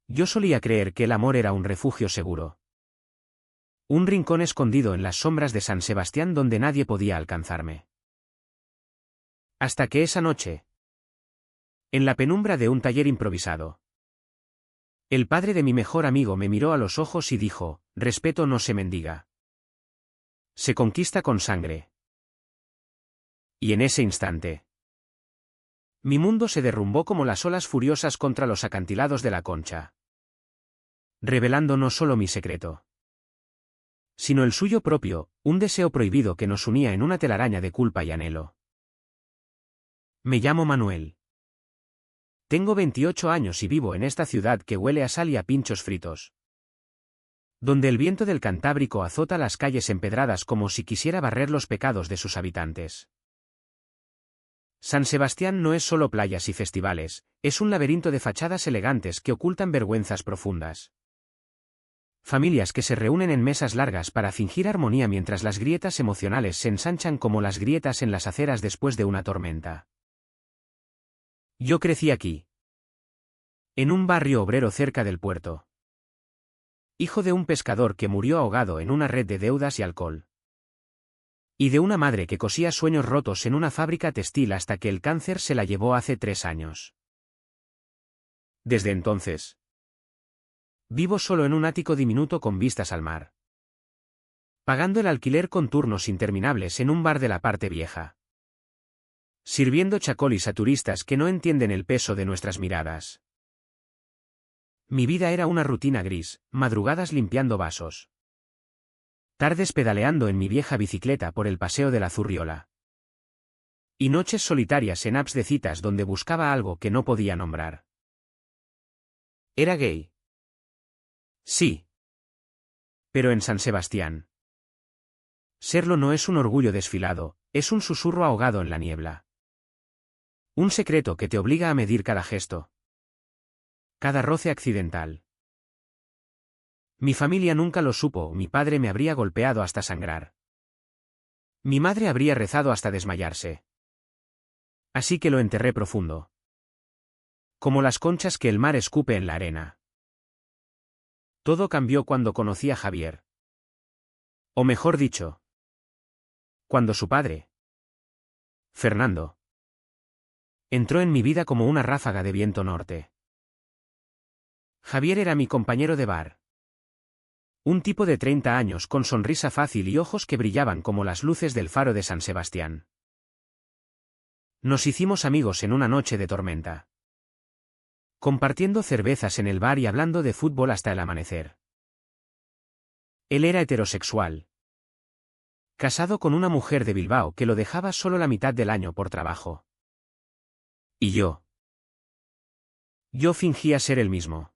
Yo solía creer que el amor era un refugio seguro. Un rincón escondido en las sombras de San Sebastián donde nadie podía alcanzarme. Hasta que esa noche, en la penumbra de un taller improvisado, el padre de mi mejor amigo me miró a los ojos y dijo: respeto no se mendiga. Se conquista con sangre. Y en ese instante, mi mundo se derrumbó como las olas furiosas contra los acantilados de la Concha, revelando no solo mi secreto, sino el suyo propio, un deseo prohibido que nos unía en una telaraña de culpa y anhelo. Me llamo Manuel. Tengo 28 años y vivo en esta ciudad que huele a sal y a pinchos fritos, donde el viento del Cantábrico azota las calles empedradas como si quisiera barrer los pecados de sus habitantes. San Sebastián no es solo playas y festivales, es un laberinto de fachadas elegantes que ocultan vergüenzas profundas. Familias que se reúnen en mesas largas para fingir armonía mientras las grietas emocionales se ensanchan como las grietas en las aceras después de una tormenta. Yo crecí aquí, en un barrio obrero cerca del puerto. Hijo de un pescador que murió ahogado en una red de deudas y alcohol. Y de una madre que cosía sueños rotos en una fábrica textil hasta que el cáncer se la llevó hace 3 años. Desde entonces, vivo solo en un ático diminuto con vistas al mar, pagando el alquiler con turnos interminables en un bar de la parte vieja, sirviendo chacolis a turistas que no entienden el peso de nuestras miradas. Mi vida era una rutina gris, madrugadas limpiando vasos, tardes pedaleando en mi vieja bicicleta por el paseo de la Zurriola, y noches solitarias en apps de citas donde buscaba algo que no podía nombrar. Era gay. Sí. Pero en San Sebastián. Serlo no es un orgullo desfilado, es un susurro ahogado en la niebla. Un secreto que te obliga a medir cada gesto, cada roce accidental. Mi familia nunca lo supo, mi padre me habría golpeado hasta sangrar. Mi madre habría rezado hasta desmayarse. Así que lo enterré profundo, como las conchas que el mar escupe en la arena. Todo cambió cuando conocí a Javier. O mejor dicho, cuando su padre, Fernando, entró en mi vida como una ráfaga de viento norte. Javier era mi compañero de bar. Un tipo de 30 años con sonrisa fácil y ojos que brillaban como las luces del faro de San Sebastián. Nos hicimos amigos en una noche de tormenta, compartiendo cervezas en el bar y hablando de fútbol hasta el amanecer. Él era heterosexual, casado con una mujer de Bilbao que lo dejaba solo la mitad del año por trabajo. Y yo fingía ser el mismo.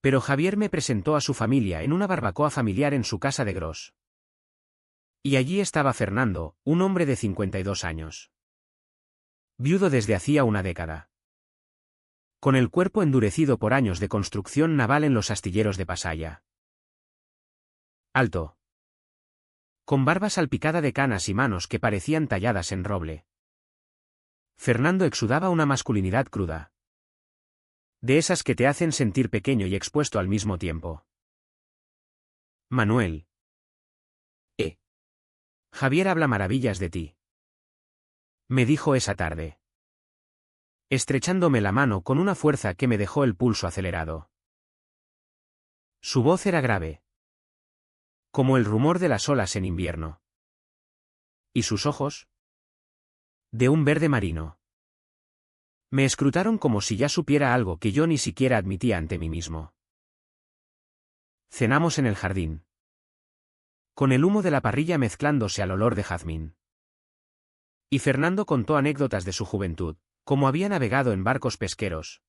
Pero Javier me presentó a su familia en una barbacoa familiar en su casa de Gros. Y allí estaba Fernando, un hombre de 52 años. Viudo desde hacía una década, con el cuerpo endurecido por años de construcción naval en los astilleros de Pasaya. Alto, con barba salpicada de canas y manos que parecían talladas en roble. Fernando exudaba una masculinidad cruda, de esas que te hacen sentir pequeño y expuesto al mismo tiempo. Manuel. Javier habla maravillas de ti, me dijo esa tarde, estrechándome la mano con una fuerza que me dejó el pulso acelerado. Su voz era grave, como el rumor de las olas en invierno. Y sus ojos, de un verde marino, me escrutaron como si ya supiera algo que yo ni siquiera admitía ante mí mismo. Cenamos en el jardín, con el humo de la parrilla mezclándose al olor de jazmín. Y Fernando contó anécdotas de su juventud, cómo había navegado en barcos pesqueros,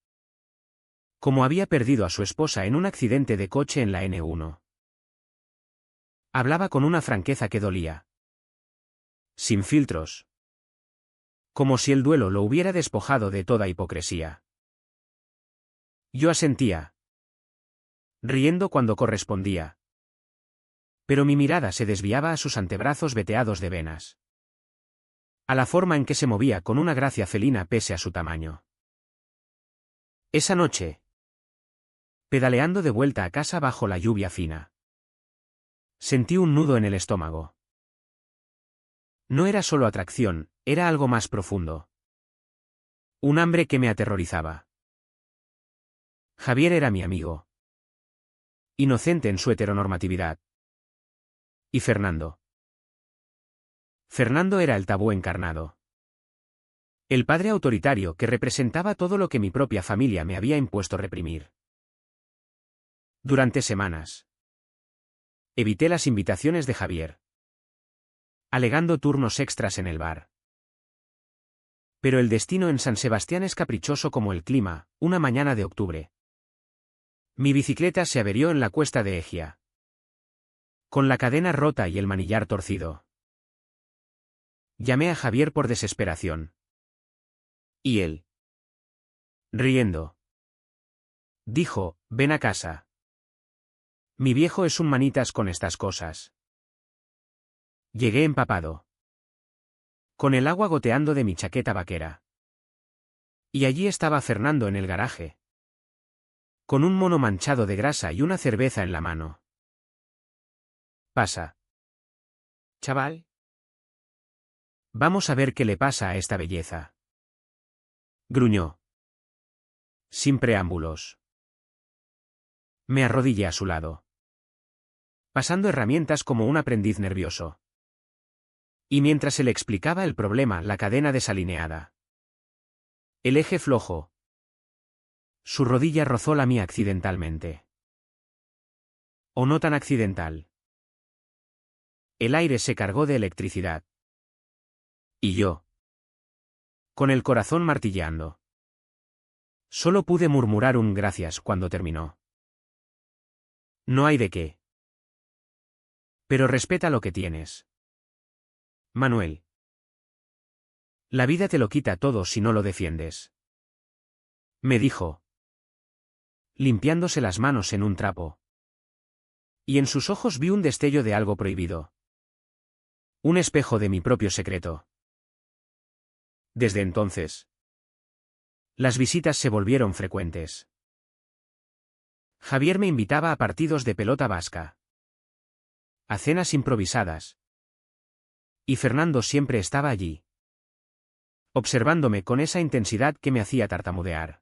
cómo había perdido a su esposa en un accidente de coche en la N1. Hablaba con una franqueza que dolía, sin filtros, como si el duelo lo hubiera despojado de toda hipocresía. Yo asentía, riendo cuando correspondía, pero mi mirada se desviaba a sus antebrazos veteados de venas, a la forma en que se movía con una gracia felina pese a su tamaño. Esa noche, Pedaleando de vuelta a casa bajo la lluvia fina. Sentí un nudo en el estómago. No era solo atracción, era algo más profundo. Un hambre que me aterrorizaba. Javier era mi amigo. Inocente en su heteronormatividad. Y Fernando. Fernando era el tabú encarnado. El padre autoritario que representaba todo lo que mi propia familia me había impuesto reprimir. Durante semanas. Evité las invitaciones de Javier. Alegando turnos extras en el bar. Pero el destino en San Sebastián es caprichoso como el clima, una mañana de octubre. Mi bicicleta se averió en la cuesta de Egia. Con la cadena rota y el manillar torcido. Llamé a Javier por desesperación. Y él, riendo, dijo, ven a casa. Mi viejo es un manitas con estas cosas. Llegué empapado. Con el agua goteando de mi chaqueta vaquera. Y allí estaba Fernando en el garaje. Con un mono manchado de grasa y una cerveza en la mano. Pasa. Chaval. Vamos a ver qué le pasa a esta belleza. Gruñó. Sin preámbulos. Me arrodillé a su lado. Pasando herramientas como un aprendiz nervioso. Y mientras se le explicaba el problema, la cadena desalineada. El eje flojo. Su rodilla rozó la mía accidentalmente. O no tan accidental. El aire se cargó de electricidad. Y yo. Con el corazón martilleando. Solo pude murmurar un gracias cuando terminó. No hay de qué. Pero respeta lo que tienes. Manuel. La vida te lo quita todo si no lo defiendes. Me dijo. Limpiándose las manos en un trapo. Y en sus ojos vi un destello de algo prohibido. Un espejo de mi propio secreto. Desde entonces. Las visitas se volvieron frecuentes. Javier me invitaba a partidos de pelota vasca. A cenas improvisadas. Y Fernando siempre estaba allí. Observándome con esa intensidad que me hacía tartamudear.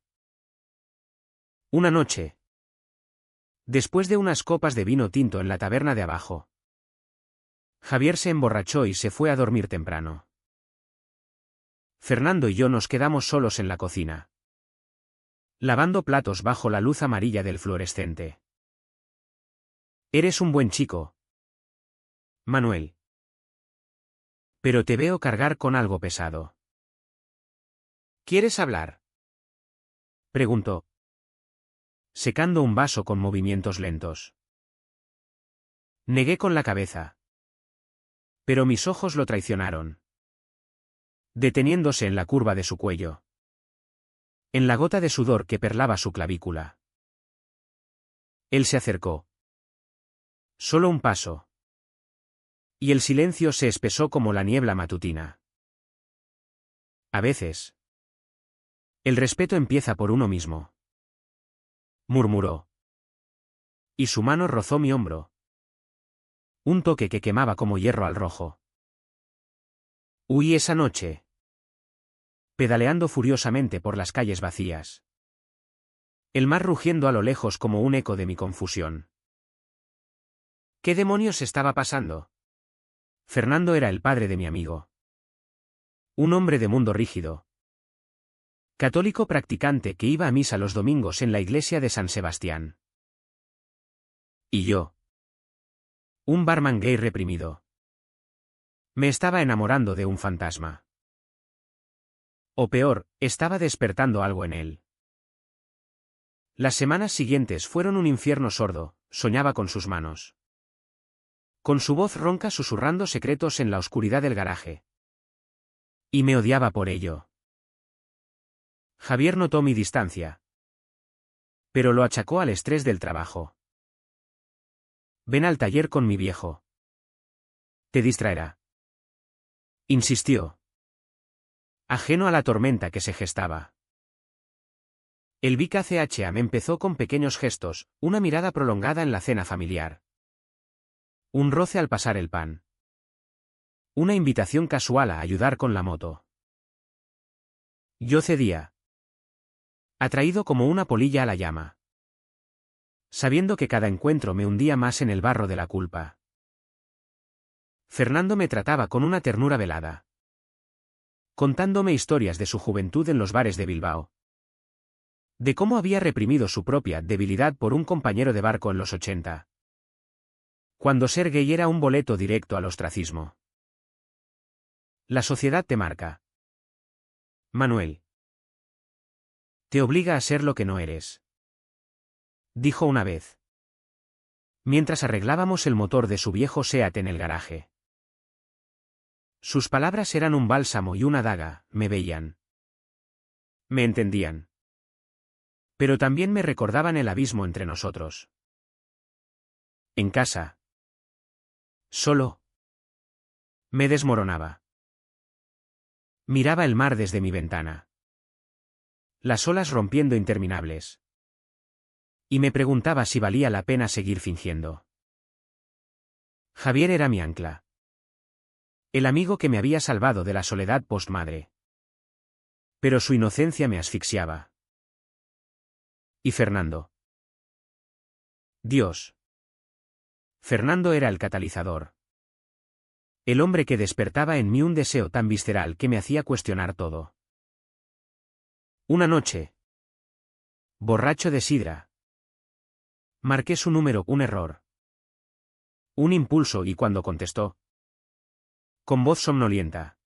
Una noche. Después de unas copas de vino tinto en la taberna de abajo. Javier se emborrachó y se fue a dormir temprano. Fernando y yo nos quedamos solos en la cocina. Lavando platos bajo la luz amarilla del fluorescente. Eres un buen chico, Manuel. Pero te veo cargar con algo pesado. ¿Quieres hablar? Preguntó. Secando un vaso con movimientos lentos. Negué con la cabeza. Pero mis ojos lo traicionaron. Deteniéndose en la curva de su cuello. En la gota de sudor que perlaba su clavícula. Él se acercó. Solo un paso. Y el silencio se espesó como la niebla matutina. A veces. El respeto empieza por uno mismo. Murmuró. Y su mano rozó mi hombro. Un toque que quemaba como hierro al rojo. Huí esa noche. Pedaleando furiosamente por las calles vacías. El mar rugiendo a lo lejos como un eco de mi confusión. ¿Qué demonios estaba pasando? Fernando era el padre de mi amigo. Un hombre de mundo rígido. Católico practicante que iba a misa los domingos en la iglesia de San Sebastián. Y yo. Un barman gay reprimido. Me estaba enamorando de un fantasma. O peor, estaba despertando algo en él. Las semanas siguientes fueron un infierno sordo, soñaba con sus manos. Con su voz ronca susurrando secretos en la oscuridad del garaje. Y me odiaba por ello. Javier notó mi distancia. Pero lo achacó al estrés del trabajo. Ven al taller con mi viejo. Te distraerá. Insistió. Ajeno a la tormenta que se gestaba. El Big ACHA empezó con pequeños gestos, una mirada prolongada en la cena familiar. Un roce al pasar el pan. Una invitación casual a ayudar con la moto. Yo cedía. Atraído como una polilla a la llama. Sabiendo que cada encuentro me hundía más en el barro de la culpa. Fernando me trataba con una ternura velada. Contándome historias de su juventud en los bares de Bilbao. De cómo había reprimido su propia debilidad por un compañero de barco en los 80. Cuando ser gay era un boleto directo al ostracismo. La sociedad te marca. Manuel. Te obliga a ser lo que no eres. Dijo una vez. Mientras arreglábamos el motor de su viejo Seat en el garaje. Sus palabras eran un bálsamo y una daga, me veían. Me entendían. Pero también me recordaban el abismo entre nosotros. En casa. Solo. Me desmoronaba. Miraba el mar desde mi ventana. Las olas rompiendo interminables. Y me preguntaba si valía la pena seguir fingiendo. Javier era mi ancla. El amigo que me había salvado de la soledad postmadre. Pero su inocencia me asfixiaba. ¿Y Fernando? Dios. Fernando era el catalizador. El hombre que despertaba en mí un deseo tan visceral que me hacía cuestionar todo. Una noche. Borracho de sidra. Marqué su número, un error. Un impulso y cuando contestó. Con voz somnolienta.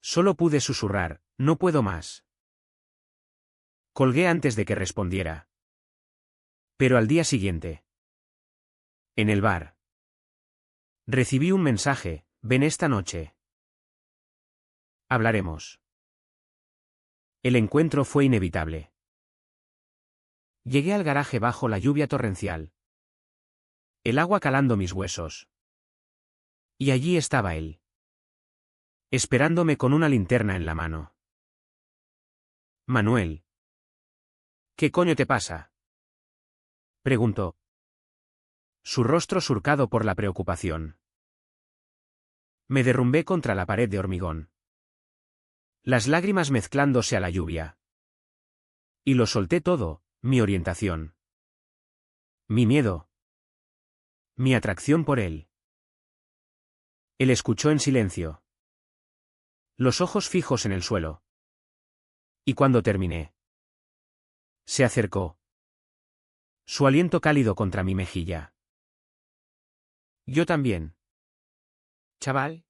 Solo pude susurrar, no puedo más. Colgué antes de que respondiera. Pero al día siguiente. En el bar. Recibí un mensaje, ven esta noche. Hablaremos. El encuentro fue inevitable. Llegué al garaje bajo la lluvia torrencial. El agua calando mis huesos. Y allí estaba él. Esperándome con una linterna en la mano. Manuel. ¿Qué coño te pasa? Preguntó. Su rostro surcado por la preocupación. Me derrumbé contra la pared de hormigón. Las lágrimas mezclándose a la lluvia. Y lo solté todo, mi orientación. Mi miedo. Mi atracción por él. Él escuchó en silencio. Los ojos fijos en el suelo. Y cuando terminé. Se acercó. Su aliento cálido contra mi mejilla. Yo también. Chaval.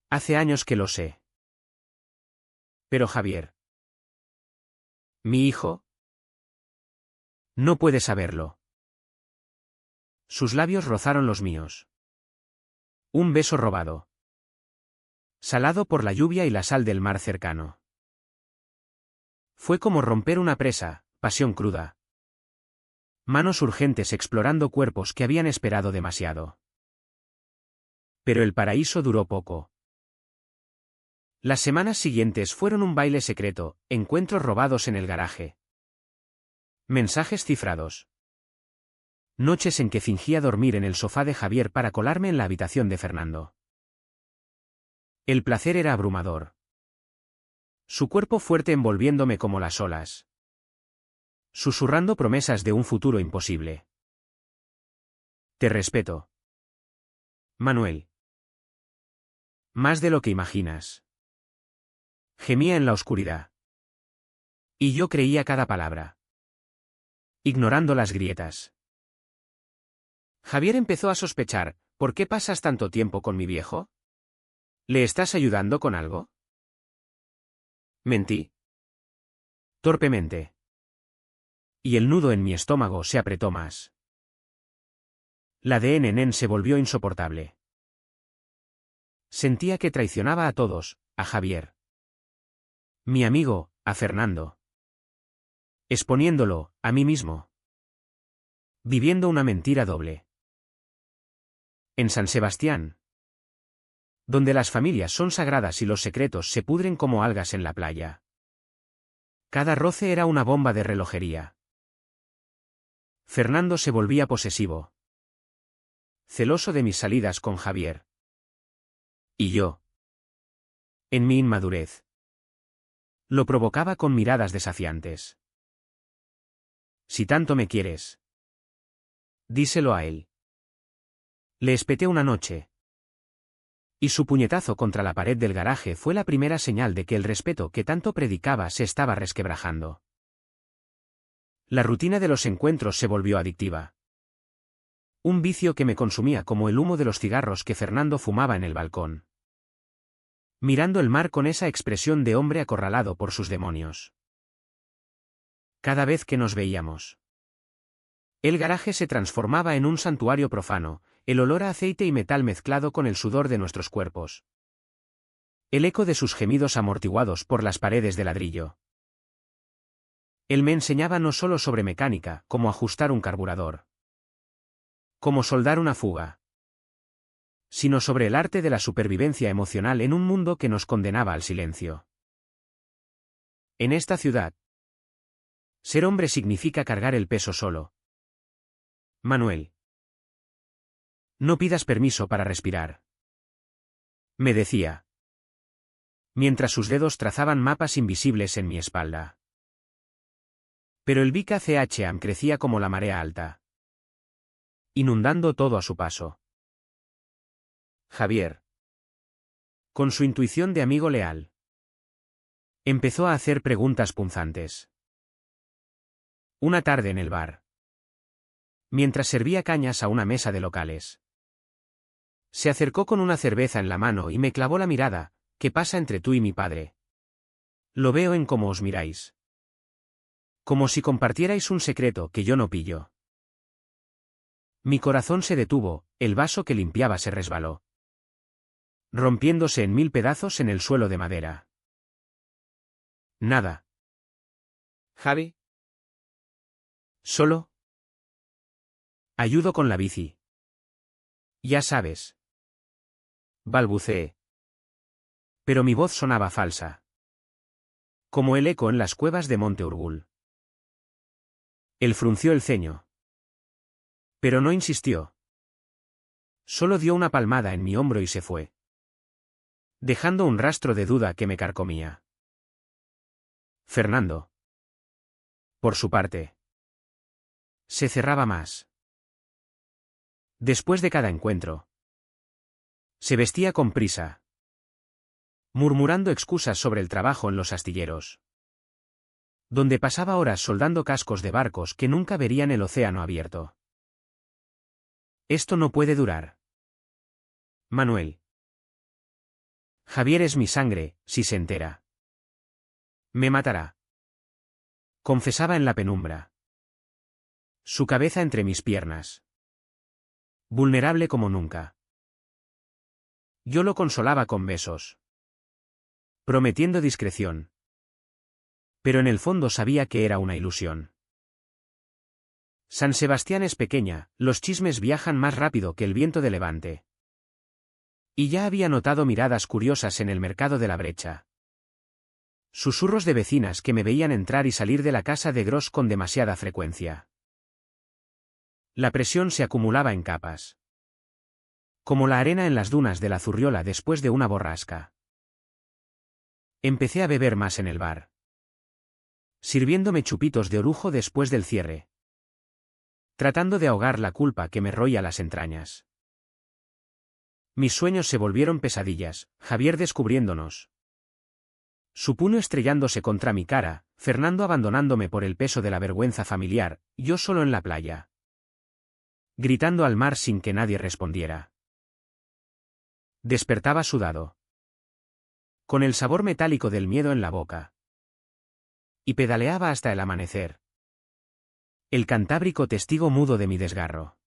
Hace años que lo sé. Pero Javier. ¿Mi hijo? No puede saberlo. Sus labios rozaron los míos. Un beso robado. Salado por la lluvia y la sal del mar cercano. Fue como romper una presa, pasión cruda. Manos urgentes explorando cuerpos que habían esperado demasiado. Pero el paraíso duró poco. Las semanas siguientes fueron un baile secreto, encuentros robados en el garaje. Mensajes cifrados. Noches en que fingía dormir en el sofá de Javier para colarme en la habitación de Fernando. El placer era abrumador. Su cuerpo fuerte envolviéndome como las olas. Susurrando promesas de un futuro imposible. Te respeto. Manuel. Más de lo que imaginas. Gemía en la oscuridad. Y yo creía cada palabra. Ignorando las grietas. Javier empezó a sospechar, ¿por qué pasas tanto tiempo con mi viejo? ¿Le estás ayudando con algo? Mentí. Torpemente. Y el nudo en mi estómago se apretó más. La de Nen se volvió insoportable. Sentía que traicionaba a todos, a Javier. Mi amigo, a Fernando. Exponiéndolo, a mí mismo. Viviendo una mentira doble. En San Sebastián. Donde las familias son sagradas y los secretos se pudren como algas en la playa. Cada roce era una bomba de relojería. Fernando se volvía posesivo, celoso de mis salidas con Javier. Y yo, en mi inmadurez, lo provocaba con miradas desafiantes. Si tanto me quieres, díselo a él. Le espeté una noche. Y su puñetazo contra la pared del garaje fue la primera señal de que el respeto que tanto predicaba se estaba resquebrajando. La rutina de los encuentros se volvió adictiva. Un vicio que me consumía como el humo de los cigarros que Fernando fumaba en el balcón, mirando el mar con esa expresión de hombre acorralado por sus demonios. Cada vez que nos veíamos, el garaje se transformaba en un santuario profano, el olor a aceite y metal mezclado con el sudor de nuestros cuerpos. El eco de sus gemidos amortiguados por las paredes de ladrillo. Él me enseñaba no solo sobre mecánica, como ajustar un carburador, como soldar una fuga, sino sobre el arte de la supervivencia emocional en un mundo que nos condenaba al silencio. En esta ciudad, ser hombre significa cargar el peso solo. Manuel, no pidas permiso para respirar, me decía, mientras sus dedos trazaban mapas invisibles en mi espalda. Pero el Vika CHAM crecía como la marea alta, inundando todo a su paso. Javier, con su intuición de amigo leal, empezó a hacer preguntas punzantes. Una tarde en el bar, mientras servía cañas a una mesa de locales, se acercó con una cerveza en la mano y me clavó la mirada. ¿Qué pasa entre tú y mi padre? Lo veo en cómo os miráis. Como si compartierais un secreto que yo no pillo. Mi corazón se detuvo, el vaso que limpiaba se resbaló, rompiéndose en 1000 pedazos en el suelo de madera. Nada. Javi, ¿Solo? Ayudo con la bici. Ya sabes. Balbuceé. Pero mi voz sonaba falsa, como el eco en las cuevas de Monte Urgul. Él frunció el ceño, pero no insistió. Solo dio una palmada en mi hombro y se fue, dejando un rastro de duda que me carcomía. Fernando, por su parte, se cerraba más. Después de cada encuentro, se vestía con prisa, murmurando excusas sobre el trabajo en los astilleros, donde pasaba horas soldando cascos de barcos que nunca verían el océano abierto. Esto no puede durar. Manuel. Javier es mi sangre, si se entera. Me matará. Confesaba en la penumbra, su cabeza entre mis piernas, vulnerable como nunca. Yo lo consolaba con besos, prometiendo discreción. Pero en el fondo sabía que era una ilusión. San Sebastián es pequeña, los chismes viajan más rápido que el viento de levante. Y ya había notado miradas curiosas en el mercado de la Brecha. Susurros de vecinas que me veían entrar y salir de la casa de Gros con demasiada frecuencia. La presión se acumulaba en capas, como la arena en las dunas de la Zurriola después de una borrasca. Empecé a beber más en el bar, sirviéndome chupitos de orujo después del cierre, tratando de ahogar la culpa que me roía las entrañas. Mis sueños se volvieron pesadillas, Javier descubriéndonos, su puño estrellándose contra mi cara, Fernando abandonándome por el peso de la vergüenza familiar, yo solo en la playa, gritando al mar sin que nadie respondiera. Despertaba sudado, con el sabor metálico del miedo en la boca, y pedaleaba hasta el amanecer, el Cantábrico testigo mudo de mi desgarro.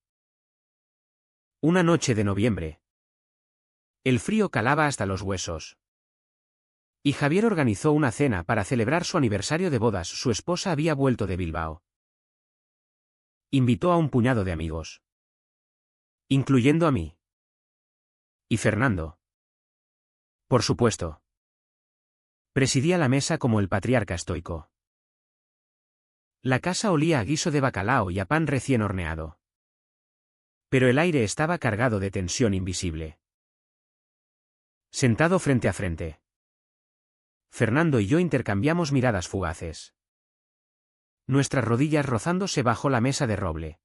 Una noche de noviembre. El frío calaba hasta los huesos. Y Javier organizó una cena para celebrar su aniversario de bodas. Su esposa había vuelto de Bilbao. Invitó a un puñado de amigos, incluyendo a mí. Y Fernando. Por supuesto. Presidía la mesa como el patriarca estoico. La casa olía a guiso de bacalao y a pan recién horneado. Pero el aire estaba cargado de tensión invisible. Sentado frente a frente, Fernando y yo intercambiamos miradas fugaces. Nuestras rodillas rozándose bajo la mesa de roble.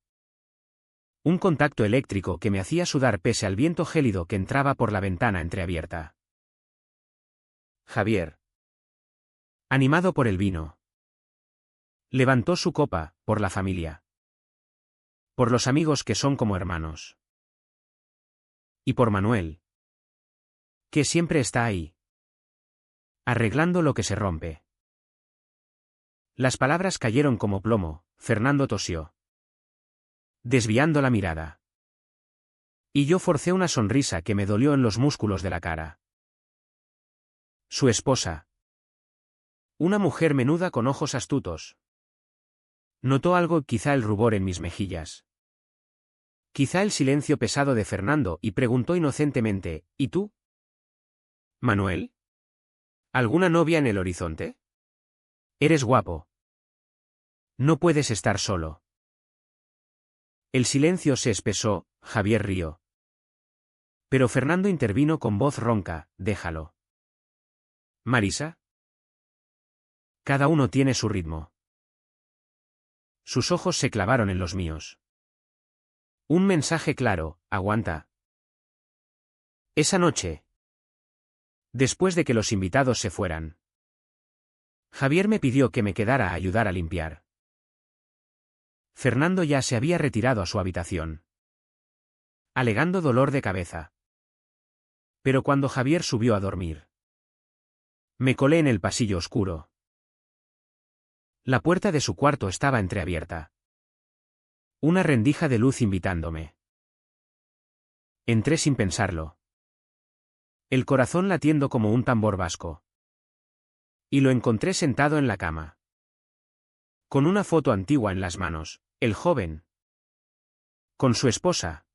Un contacto eléctrico que me hacía sudar pese al viento gélido que entraba por la ventana entreabierta. Javier. Animado por el vino, levantó su copa, por la familia. Por los amigos que son como hermanos. Y por Manuel, que siempre está ahí, arreglando lo que se rompe. Las palabras cayeron como plomo. Fernando tosió, desviando la mirada. Y yo forcé una sonrisa que me dolió en los músculos de la cara. Su esposa. Una mujer menuda con ojos astutos. Notó algo, quizá el rubor en mis mejillas. Quizá el silencio pesado de Fernando, y preguntó inocentemente: ¿Y tú? ¿Manuel? ¿Alguna novia en el horizonte? Eres guapo. No puedes estar solo. El silencio se espesó. Javier rió. Pero Fernando intervino con voz ronca: déjalo. ¿Marisa? Cada uno tiene su ritmo. Sus ojos se clavaron en los míos. Un mensaje claro: aguanta. Esa noche, después de que los invitados se fueran, Javier me pidió que me quedara a ayudar a limpiar. Fernando ya se había retirado a su habitación, alegando dolor de cabeza. Pero cuando Javier subió a dormir, me colé en el pasillo oscuro. La puerta de su cuarto estaba entreabierta. Una rendija de luz invitándome. Entré sin pensarlo, el corazón latiendo como un tambor vasco. Y lo encontré sentado en la cama, con una foto antigua en las manos, el joven, con su esposa.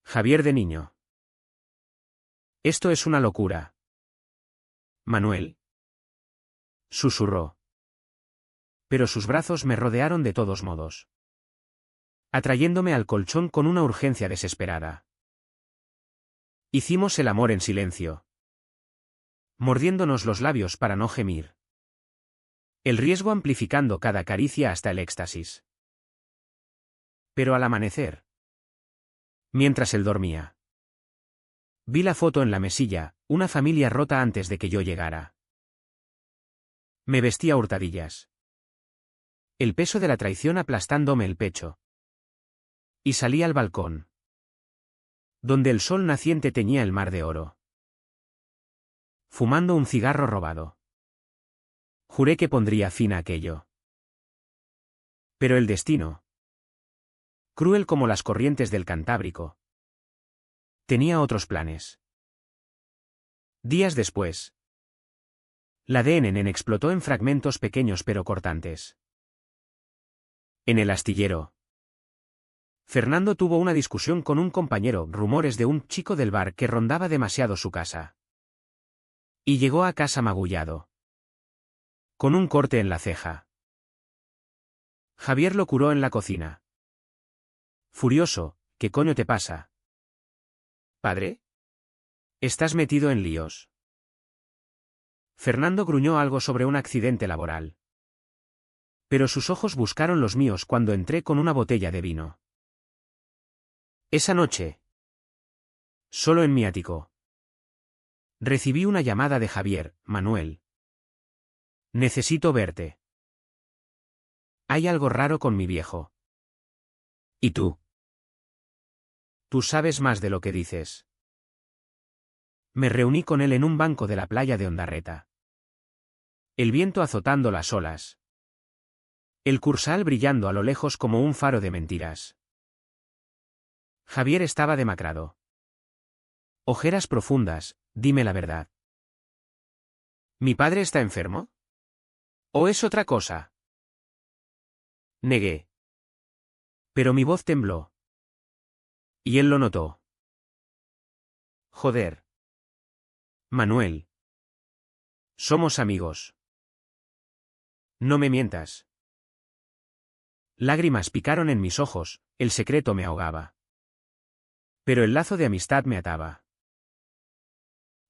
Javier de niño. Esto es una locura. Manuel, susurró. Pero sus brazos me rodearon de todos modos, atrayéndome al colchón con una urgencia desesperada. Hicimos el amor en silencio, mordiéndonos los labios para no gemir. El riesgo amplificando cada caricia hasta el éxtasis. Pero al amanecer, mientras él dormía, vi la foto en la mesilla, una familia rota antes de que yo llegara. Me vestí a hurtadillas, el peso de la traición aplastándome el pecho. Y salí al balcón, donde el sol naciente teñía el mar de oro. Fumando un cigarro robado. Juré que pondría fin a aquello. Pero el destino, cruel como las corrientes del Cantábrico, tenía otros planes. Días después, la DNN explotó en fragmentos pequeños pero cortantes. En el astillero, Fernando tuvo una discusión con un compañero, rumores de un chico del bar que rondaba demasiado su casa. Y llegó a casa magullado, con un corte en la ceja. Javier lo curó en la cocina. Furioso: ¿qué coño te pasa? ¿Padre? ¿Estás metido en líos? Fernando gruñó algo sobre un accidente laboral. Pero sus ojos buscaron los míos cuando entré con una botella de vino. Esa noche, solo en mi ático, recibí una llamada de Javier: Manuel, necesito verte. Hay algo raro con mi viejo. ¿Y tú? Tú sabes más de lo que dices. Me reuní con él en un banco de la playa de Ondarreta. El viento azotando las olas. El Cursal brillando a lo lejos como un faro de mentiras. Javier estaba demacrado. Ojeras profundas: dime la verdad. ¿Mi padre está enfermo? ¿O es otra cosa? Negué. Pero mi voz tembló. Y él lo notó. Joder. Manuel. Somos amigos. No me mientas. Lágrimas picaron en mis ojos, el secreto me ahogaba. Pero el lazo de amistad me ataba.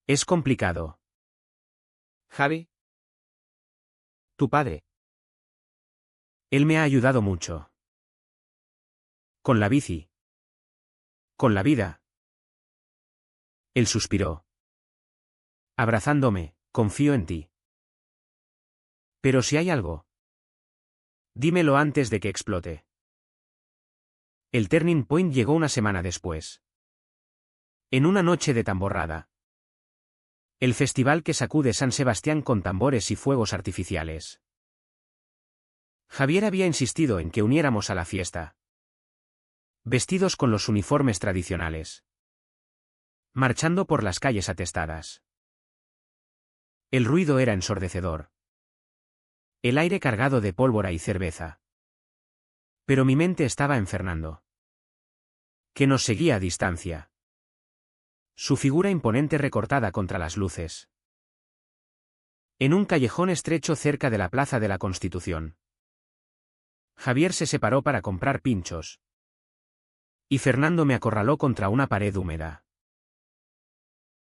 Es complicado. Javi. Tu padre. Él me ha ayudado mucho. Con la bici. Con la vida. Él suspiró. Abrazándome, confío en ti. Pero si hay algo. Dímelo antes de que explote. El turning point llegó una semana después. En una noche de tamborrada. El festival que sacude San Sebastián con tambores y fuegos artificiales. Javier había insistido en que uniéramos a la fiesta. Vestidos con los uniformes tradicionales. Marchando por las calles atestadas. El ruido era ensordecedor. El aire cargado de pólvora y cerveza. Pero mi mente estaba en Fernando. Que nos seguía a distancia. Su figura imponente recortada contra las luces. En un callejón estrecho cerca de la Plaza de la Constitución. Javier se separó para comprar pinchos. Y Fernando me acorraló contra una pared húmeda.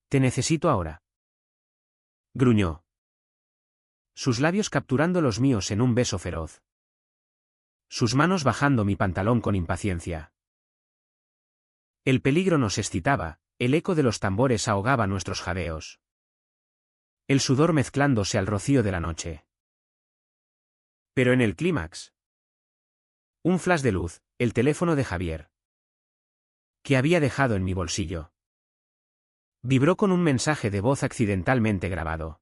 Te necesito ahora. Gruñó. Sus labios capturando los míos en un beso feroz. Sus manos bajando mi pantalón con impaciencia. El peligro nos excitaba, el eco de los tambores ahogaba nuestros jadeos. El sudor mezclándose al rocío de la noche. Pero en el clímax. Un flash de luz, el teléfono de Javier. Que había dejado en mi bolsillo. Vibró con un mensaje de voz accidentalmente grabado.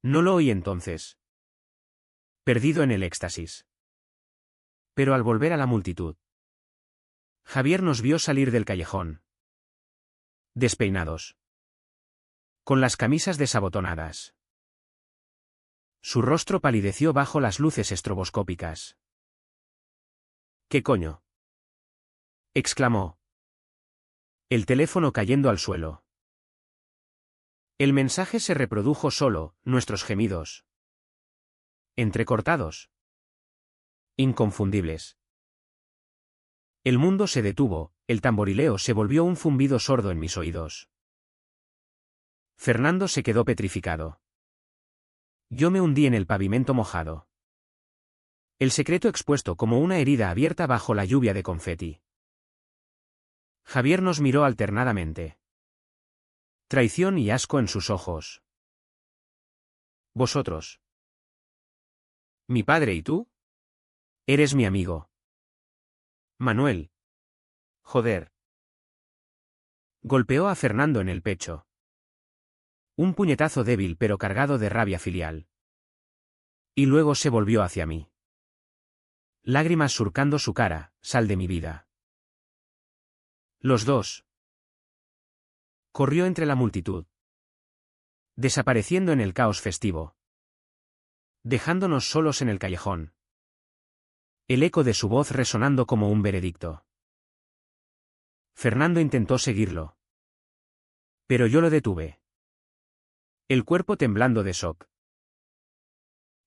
No lo oí entonces. Perdido en el éxtasis. Pero al volver a la multitud. Javier nos vio salir del callejón. Despeinados. Con las camisas desabotonadas. Su rostro palideció bajo las luces estroboscópicas. ¿Qué coño? Exclamó. El teléfono cayendo al suelo. El mensaje se reprodujo solo, nuestros gemidos. Entrecortados. Inconfundibles. El mundo se detuvo, el tamborileo se volvió un zumbido sordo en mis oídos. Fernando se quedó petrificado. Yo me hundí en el pavimento mojado. El secreto expuesto como una herida abierta bajo la lluvia de confeti. Javier nos miró alternadamente. Traición y asco en sus ojos. Vosotros. ¿Mi padre y tú? Eres mi amigo. Manuel. Joder. Golpeó a Fernando en el pecho. Un puñetazo débil pero cargado de rabia filial. Y luego se volvió hacia mí. Lágrimas surcando su cara, sal de mi vida. Los dos. Corrió entre la multitud. Desapareciendo en el caos festivo. Dejándonos solos en el callejón. El eco de su voz resonando como un veredicto. Fernando intentó seguirlo. Pero yo lo detuve. El cuerpo temblando de shock.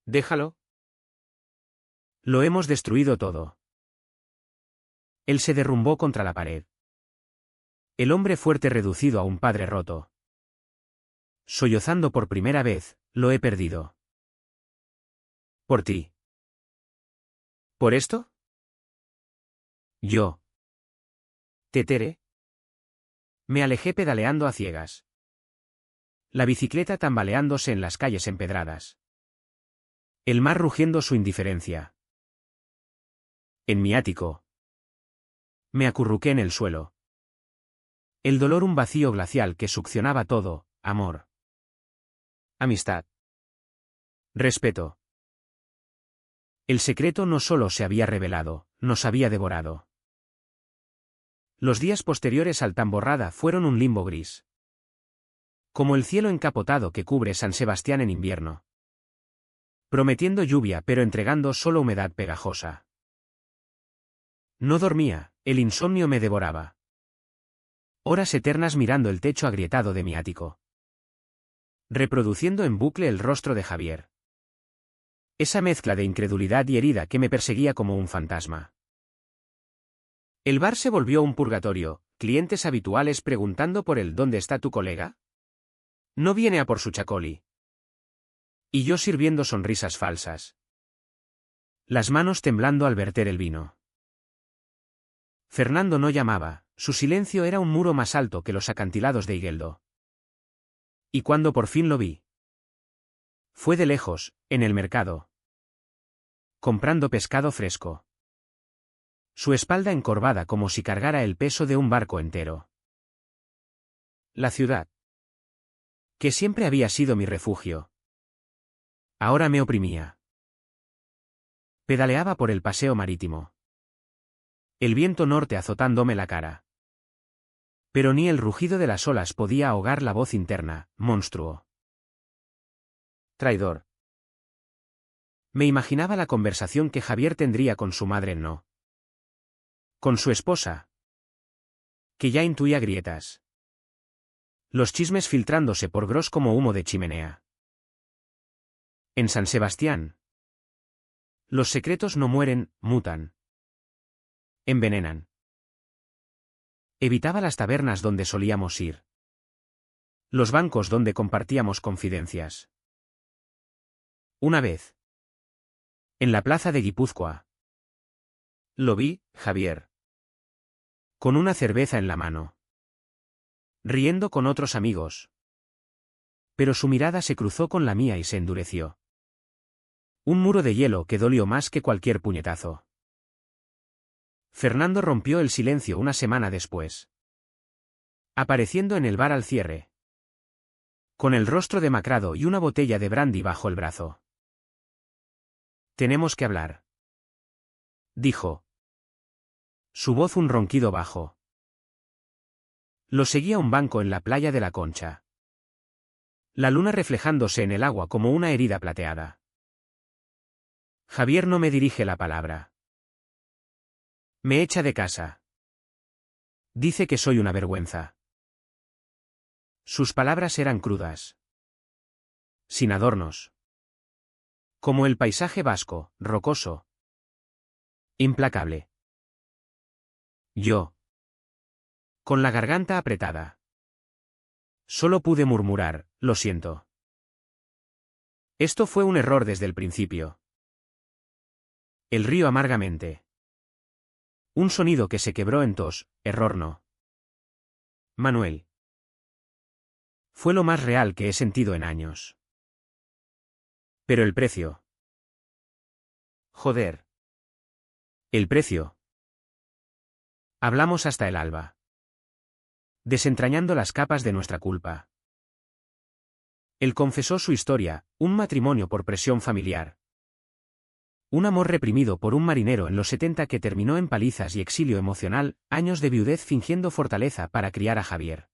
Déjalo. Lo hemos destruido todo. Él se derrumbó contra la pared. El hombre fuerte reducido a un padre roto. Sollozando por primera vez, lo he perdido. Por ti. ¿Por esto? Yo. Tetere. Me alejé pedaleando a ciegas. La bicicleta tambaleándose en las calles empedradas. El mar rugiendo su indiferencia. En mi ático. Me acurruqué en el suelo. El dolor un vacío glacial que succionaba todo, amor. Amistad. Respeto. El secreto no solo se había revelado, nos había devorado. Los días posteriores al tamborrada fueron un limbo gris. Como el cielo encapotado que cubre San Sebastián en invierno. Prometiendo lluvia pero entregando solo humedad pegajosa. No dormía, el insomnio me devoraba. Horas eternas mirando el techo agrietado de mi ático. Reproduciendo en bucle el rostro de Javier. Esa mezcla de incredulidad y herida que me perseguía como un fantasma. El bar se volvió un purgatorio, clientes habituales preguntando por el ¿dónde está tu colega? No viene a por su chacoli. Y yo sirviendo sonrisas falsas. Las manos temblando al verter el vino. Fernando no llamaba, su silencio era un muro más alto que los acantilados de Igueldo. Y cuando por fin lo vi. Fue de lejos, en el mercado. Comprando pescado fresco. Su espalda encorvada como si cargara el peso de un barco entero. La ciudad. Que siempre había sido mi refugio. Ahora me oprimía. Pedaleaba por el paseo marítimo. El viento norte azotándome la cara. Pero ni el rugido de las olas podía ahogar la voz interna, monstruo. Traidor. Me imaginaba la conversación que Javier tendría con su madre no. Con su esposa. Que ya intuía grietas. Los chismes filtrándose por Gros como humo de chimenea. En San Sebastián. Los secretos no mueren, mutan. Envenenan. Evitaba las tabernas donde solíamos ir. Los bancos donde compartíamos confidencias. Una vez. En la plaza de Guipúzcoa. Lo vi, Javier. Con una cerveza en la mano. Riendo con otros amigos. Pero su mirada se cruzó con la mía y se endureció. Un muro de hielo que dolió más que cualquier puñetazo. Fernando rompió el silencio una semana después. Apareciendo en el bar al cierre. Con el rostro demacrado y una botella de brandy bajo el brazo. Tenemos que hablar. Dijo. Su voz un ronquido bajo. Lo seguía un banco en la playa de la Concha. La luna reflejándose en el agua como una herida plateada. Javier no me dirige la palabra. Me echa de casa. Dice que soy una vergüenza. Sus palabras eran crudas. Sin adornos. Como el paisaje vasco, rocoso. Implacable. Yo. Con la garganta apretada. Solo pude murmurar, lo siento. Esto fue un error desde el principio. El río amargamente. Un sonido que se quebró en tos, error no. Manuel. Fue lo más real que he sentido en años. Pero el precio. Joder. El precio. Hablamos hasta el alba. Desentrañando las capas de nuestra culpa. Él confesó su historia, un matrimonio por presión familiar. Un amor reprimido por un marinero en los 70 que terminó en palizas y exilio emocional, años de viudez fingiendo fortaleza para criar a Javier.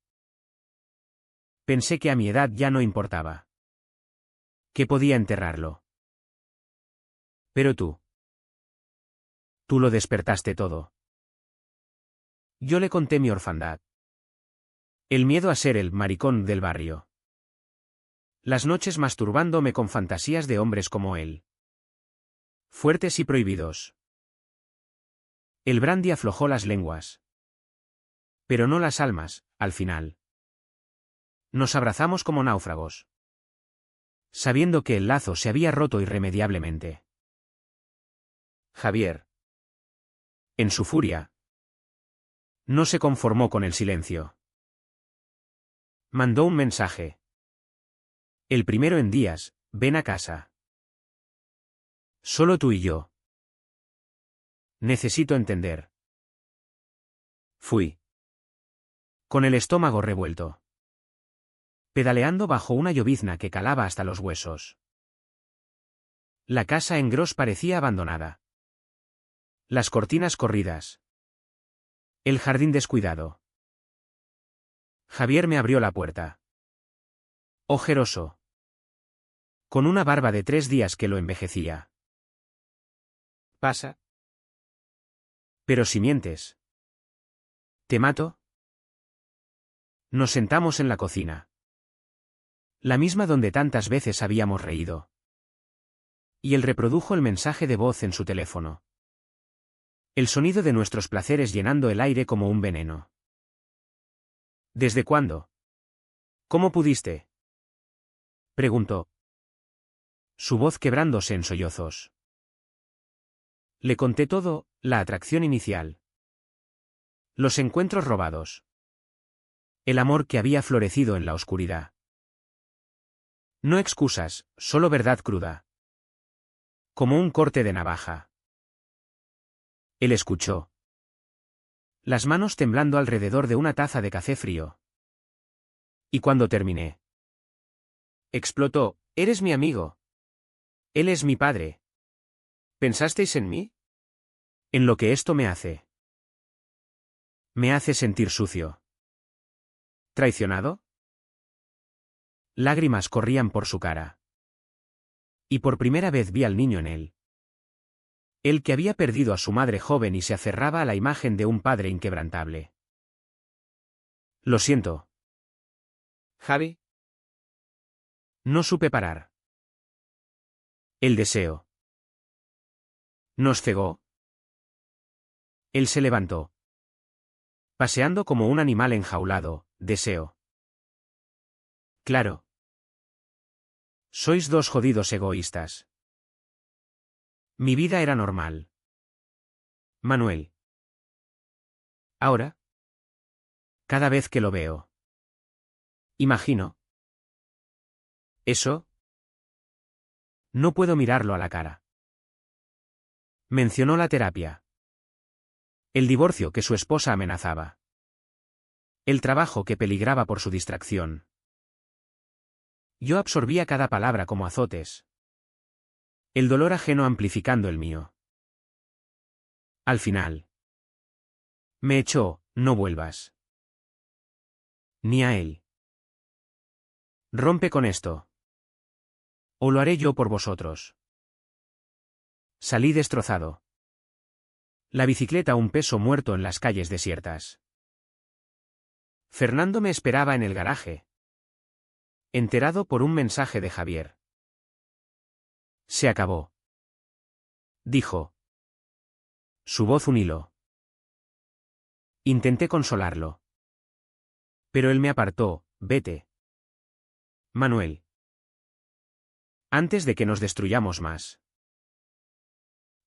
Pensé que a mi edad ya no importaba. Que podía enterrarlo. Pero tú. Tú lo despertaste todo. Yo le conté mi orfandad. El miedo a ser el maricón del barrio. Las noches masturbándome con fantasías de hombres como él. Fuertes y prohibidos. El brandy aflojó las lenguas. Pero no las almas, al final. Nos abrazamos como náufragos. Sabiendo que el lazo se había roto irremediablemente. Javier. En su furia. No se conformó con el silencio. Mandó un mensaje. El primero en días, ven a casa. Solo tú y yo. Necesito entender. Fui. Con el estómago revuelto. Pedaleando bajo una llovizna que calaba hasta los huesos. La casa en Gros parecía abandonada. Las cortinas corridas. El jardín descuidado. Javier me abrió la puerta. Ojeroso. Con una barba de 3 días que lo envejecía. Pasa. Pero si mientes. ¿Te mato? Nos sentamos en la cocina. La misma donde tantas veces habíamos reído. Y él reprodujo el mensaje de voz en su teléfono. El sonido de nuestros placeres llenando el aire como un veneno. ¿Desde cuándo? ¿Cómo pudiste? Preguntó. Su voz quebrándose en sollozos. Le conté todo, la atracción inicial. Los encuentros robados. El amor que había florecido en la oscuridad. No excusas, solo verdad cruda. Como un corte de navaja. Él escuchó. Las manos temblando alrededor de una taza de café frío. Y cuando terminé. Explotó, eres mi amigo. Él es mi padre. ¿Pensasteis en mí? En lo que esto me hace. Me hace sentir sucio. ¿Traicionado? Lágrimas corrían por su cara. Y por primera vez vi al niño en él. El que había perdido a su madre joven y se aferraba a la imagen de un padre inquebrantable. Lo siento. Javi. No supe parar. El deseo. ¿Nos cegó? Él se levantó. Paseando como un animal enjaulado, deseo. Claro. Sois dos jodidos egoístas. Mi vida era normal. Manuel. Ahora. Cada vez que lo veo. Imagino. ¿Eso? No puedo mirarlo a la cara. Mencionó la terapia. El divorcio que su esposa amenazaba. El trabajo que peligraba por su distracción. Yo absorbía cada palabra como azotes. El dolor ajeno amplificando el mío. Al final. Me echó, no vuelvas. Ni a él. Rompe con esto. O lo haré yo por vosotros. Salí destrozado. La bicicleta un peso muerto en las calles desiertas. Fernando me esperaba en el garaje. Enterado por un mensaje de Javier. Se acabó. Dijo. Su voz un hilo. Intenté consolarlo. Pero él me apartó, vete. Manuel. Antes de que nos destruyamos más.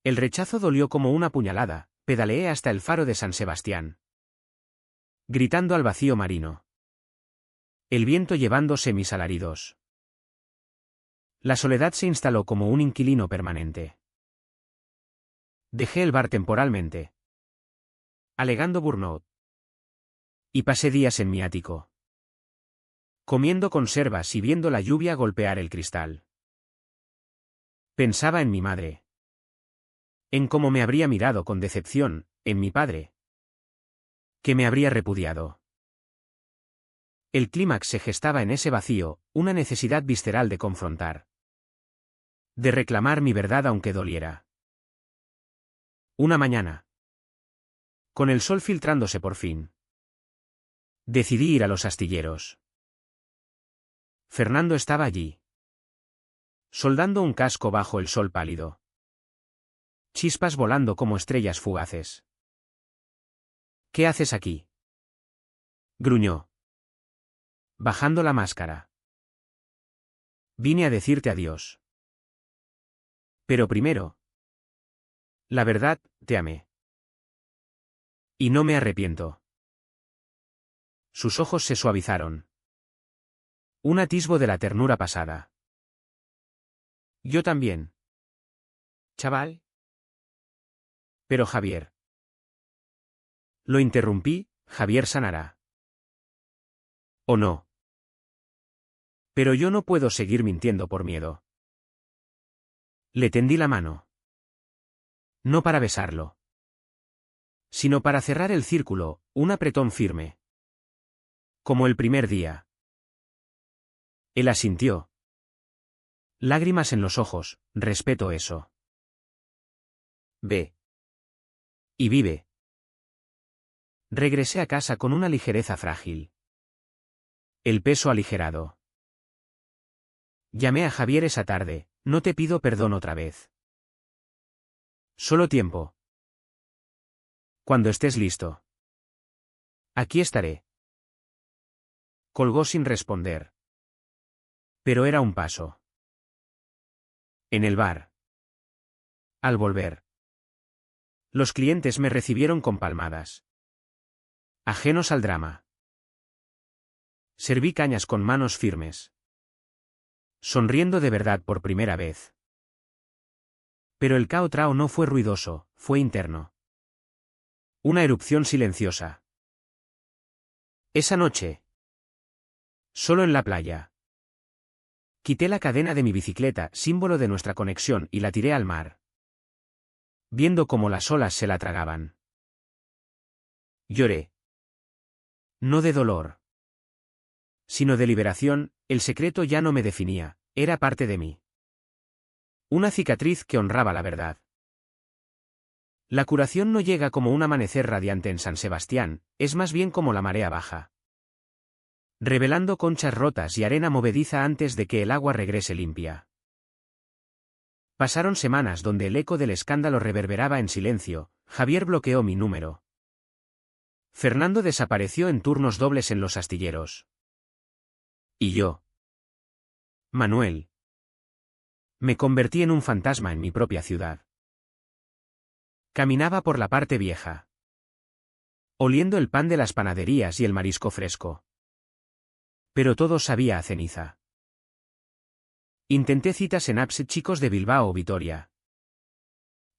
El rechazo dolió como una puñalada, pedaleé hasta el faro de San Sebastián. Gritando al vacío marino. El viento llevándose mis alaridos. La soledad se instaló como un inquilino permanente. Dejé el bar temporalmente. Alegando burnout. Y pasé días en mi ático. Comiendo conservas y viendo la lluvia golpear el cristal. Pensaba en mi madre. En cómo me habría mirado con decepción, en mi padre. Que me habría repudiado. El clímax se gestaba en ese vacío, una necesidad visceral de confrontar. De reclamar mi verdad aunque doliera. Una mañana. Con el sol filtrándose por fin. Decidí ir a los astilleros. Fernando estaba allí. Soldando un casco bajo el sol pálido. Chispas volando como estrellas fugaces. ¿Qué haces aquí? Gruñó. Bajando la máscara. Vine a decirte adiós. Pero primero. La verdad, te amé. Y no me arrepiento. Sus ojos se suavizaron. Un atisbo de la ternura pasada. Yo también. Chaval. Pero Javier. Lo interrumpí, Javier sanará. ¿O no? Pero yo no puedo seguir mintiendo por miedo. Le tendí la mano. No para besarlo. Sino para cerrar el círculo, un apretón firme. Como el primer día. Él asintió. Lágrimas en los ojos, respeto eso. Ve. Y vive. Regresé a casa con una ligereza frágil. El peso aligerado. Llamé a Javier esa tarde, No te pido perdón otra vez. Solo tiempo. Cuando estés listo. Aquí estaré. Colgó sin responder. Pero era un paso. En el bar. Al volver. Los clientes me recibieron con palmadas. Ajenos al drama. Serví cañas con manos firmes. Sonriendo de verdad por primera vez. Pero el Cao Trao no fue ruidoso, fue interno. Una erupción silenciosa. Esa noche. Solo en la playa. Quité la cadena de mi bicicleta, símbolo de nuestra conexión, y la tiré al mar. Viendo cómo las olas se la tragaban. Lloré. No de dolor. Sino de liberación, el secreto ya no me definía, era parte de mí. Una cicatriz que honraba la verdad. La curación no llega como un amanecer radiante en San Sebastián, es más bien como la marea baja. Revelando conchas rotas y arena movediza antes de que el agua regrese limpia. Pasaron semanas donde el eco del escándalo reverberaba en silencio. Javier bloqueó mi número. Fernando desapareció en turnos dobles en los astilleros. Y yo. Manuel. Me convertí en un fantasma en mi propia ciudad. Caminaba por la parte vieja. Oliendo el pan de las panaderías y el marisco fresco. Pero todo sabía a ceniza. Intenté citas en apps chicos de Bilbao o Vitoria.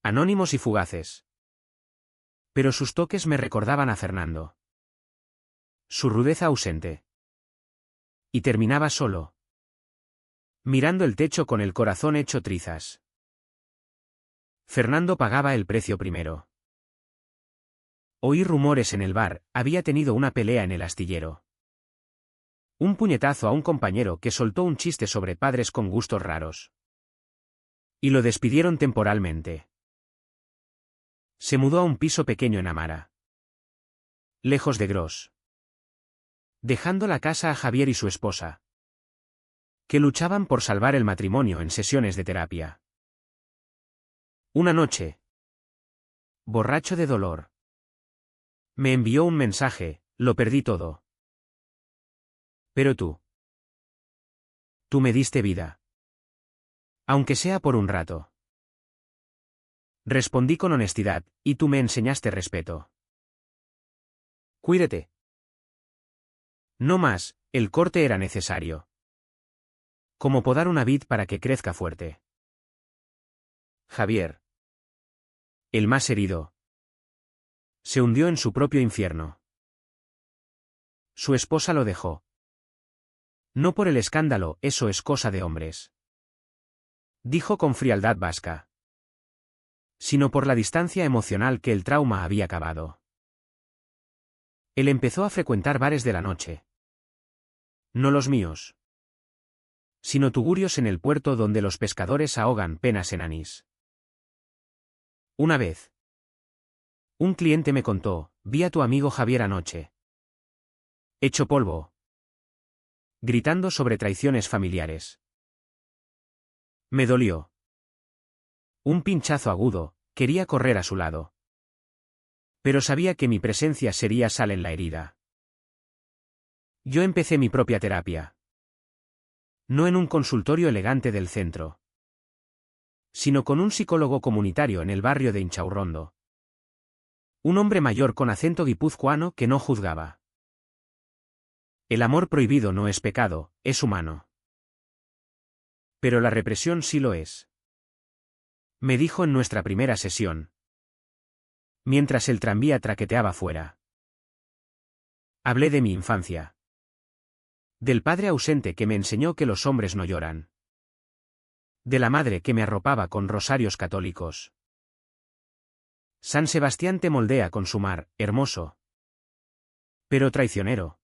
Anónimos y fugaces. Pero sus toques me recordaban a Fernando. Su rudeza ausente. Y terminaba solo. Mirando el techo con el corazón hecho trizas. Fernando pagaba el precio primero. Oí rumores en el bar, había tenido una pelea en el astillero. Un puñetazo a un compañero que soltó un chiste sobre padres con gustos raros. Y lo despidieron temporalmente. Se mudó a un piso pequeño en Amara. Lejos de Gros. Dejando la casa a Javier y su esposa. Que luchaban por salvar el matrimonio en sesiones de terapia. Una noche. Borracho de dolor. Me envió un mensaje, lo perdí todo. Pero tú. Tú me diste vida. Aunque sea por un rato. Respondí con honestidad, y tú me enseñaste respeto. Cuídate. No más, el corte era necesario. Como podar una vid para que crezca fuerte. Javier. El más herido. Se hundió en su propio infierno. Su esposa lo dejó. No por el escándalo, eso es cosa de hombres. Dijo con frialdad vasca. Sino por la distancia emocional que el trauma había cavado. Él empezó a frecuentar bares de la noche. No los míos. Sino tugurios en el puerto donde los pescadores ahogan penas en anís. Una vez. Un cliente me contó, vi a tu amigo Javier anoche. Hecho polvo. Gritando sobre traiciones familiares. Me dolió. Un pinchazo agudo, quería correr a su lado. Pero sabía que mi presencia sería sal en la herida. Yo empecé mi propia terapia. No en un consultorio elegante del centro. Sino con un psicólogo comunitario en el barrio de Inchaurrondo. Un hombre mayor con acento guipuzcoano que no juzgaba. El amor prohibido no es pecado, es humano. Pero la represión sí lo es. Me dijo en nuestra primera sesión. Mientras el tranvía traqueteaba fuera. Hablé de mi infancia. Del padre ausente que me enseñó que los hombres no lloran. De la madre que me arropaba con rosarios católicos. San Sebastián te moldea con su mar, hermoso. Pero traicionero.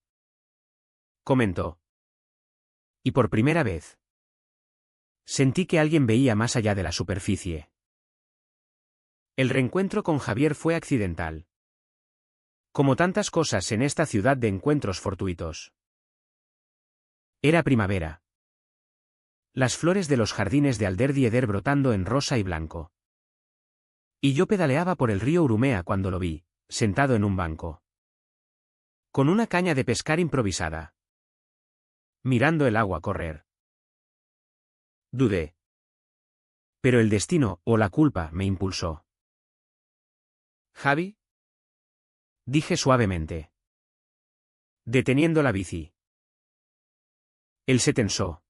Comentó. Y por primera vez. Sentí que alguien veía más allá de la superficie. El reencuentro con Javier fue accidental. Como tantas cosas en esta ciudad de encuentros fortuitos. Era primavera. Las flores de los jardines de Alderdieder brotando en rosa y blanco. Y yo pedaleaba por el río Urumea cuando lo vi, sentado en un banco. Con una caña de pescar improvisada. Mirando el agua correr. Dudé. Pero el destino, o la culpa, me impulsó. Javi, Dije suavemente. Deteniendo la bici. Él se tensó.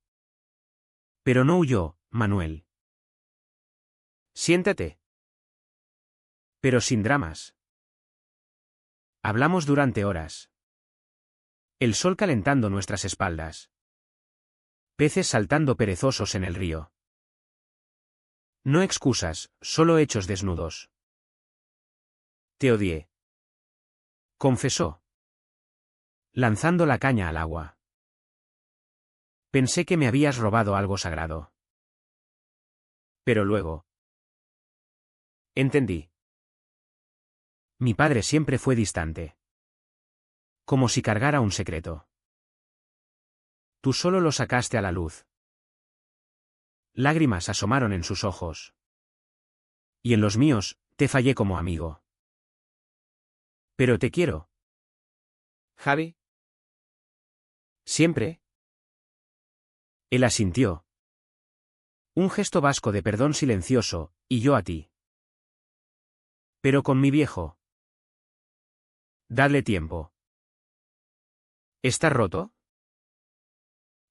Pero no huyó, Manuel. siéntate. Pero sin dramas. Hablamos durante horas. El sol calentando nuestras espaldas. Peces saltando perezosos en el río. No excusas, solo hechos desnudos. Te odié. Confesó. Lanzando la caña al agua. Pensé que me habías robado algo sagrado. Pero luego. Entendí. Mi padre siempre fue distante. Como si cargara un secreto. Tú solo lo sacaste a la luz. Lágrimas asomaron en sus ojos. Y en los míos, te fallé como amigo. Pero te quiero. Javi, ¿Siempre? Él asintió. Un gesto vasco de perdón silencioso, y yo a ti. Pero con mi viejo. Dadle tiempo. ¿Está roto?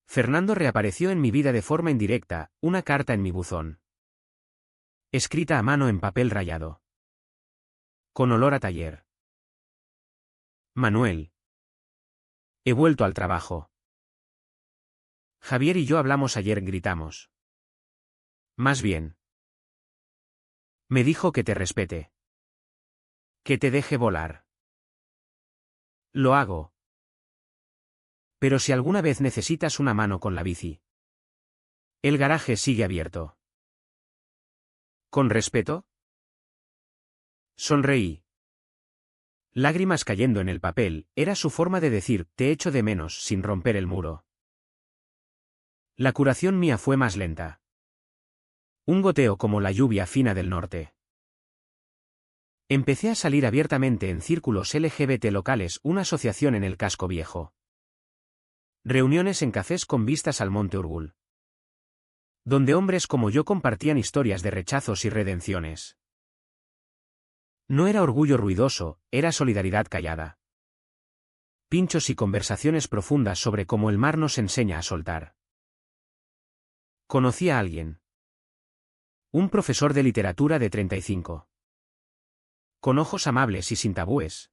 Fernando reapareció en mi vida de forma indirecta, una carta en mi buzón. Escrita a mano en papel rayado. Con olor a taller. Manuel. He vuelto al trabajo. Javier y yo hablamos ayer, gritamos. Más bien. Me dijo que te respete. Que te deje volar. Lo hago. Pero si alguna vez necesitas una mano con la bici. El garaje sigue abierto. ¿Con respeto? Sonreí. Lágrimas cayendo en el papel, era su forma de decir, te echo de menos, sin romper el muro. La curación mía fue más lenta. Un goteo como la lluvia fina del norte. Empecé a salir abiertamente en círculos LGBT locales, una asociación en el casco viejo. Reuniones en cafés con vistas al monte Urgul. Donde hombres como yo compartían historias de rechazos y redenciones. No era orgullo ruidoso, era solidaridad callada. Pinchos y conversaciones profundas sobre cómo el mar nos enseña a soltar. Conocí a alguien. Un profesor de literatura de 35. Con ojos amables y sin tabúes.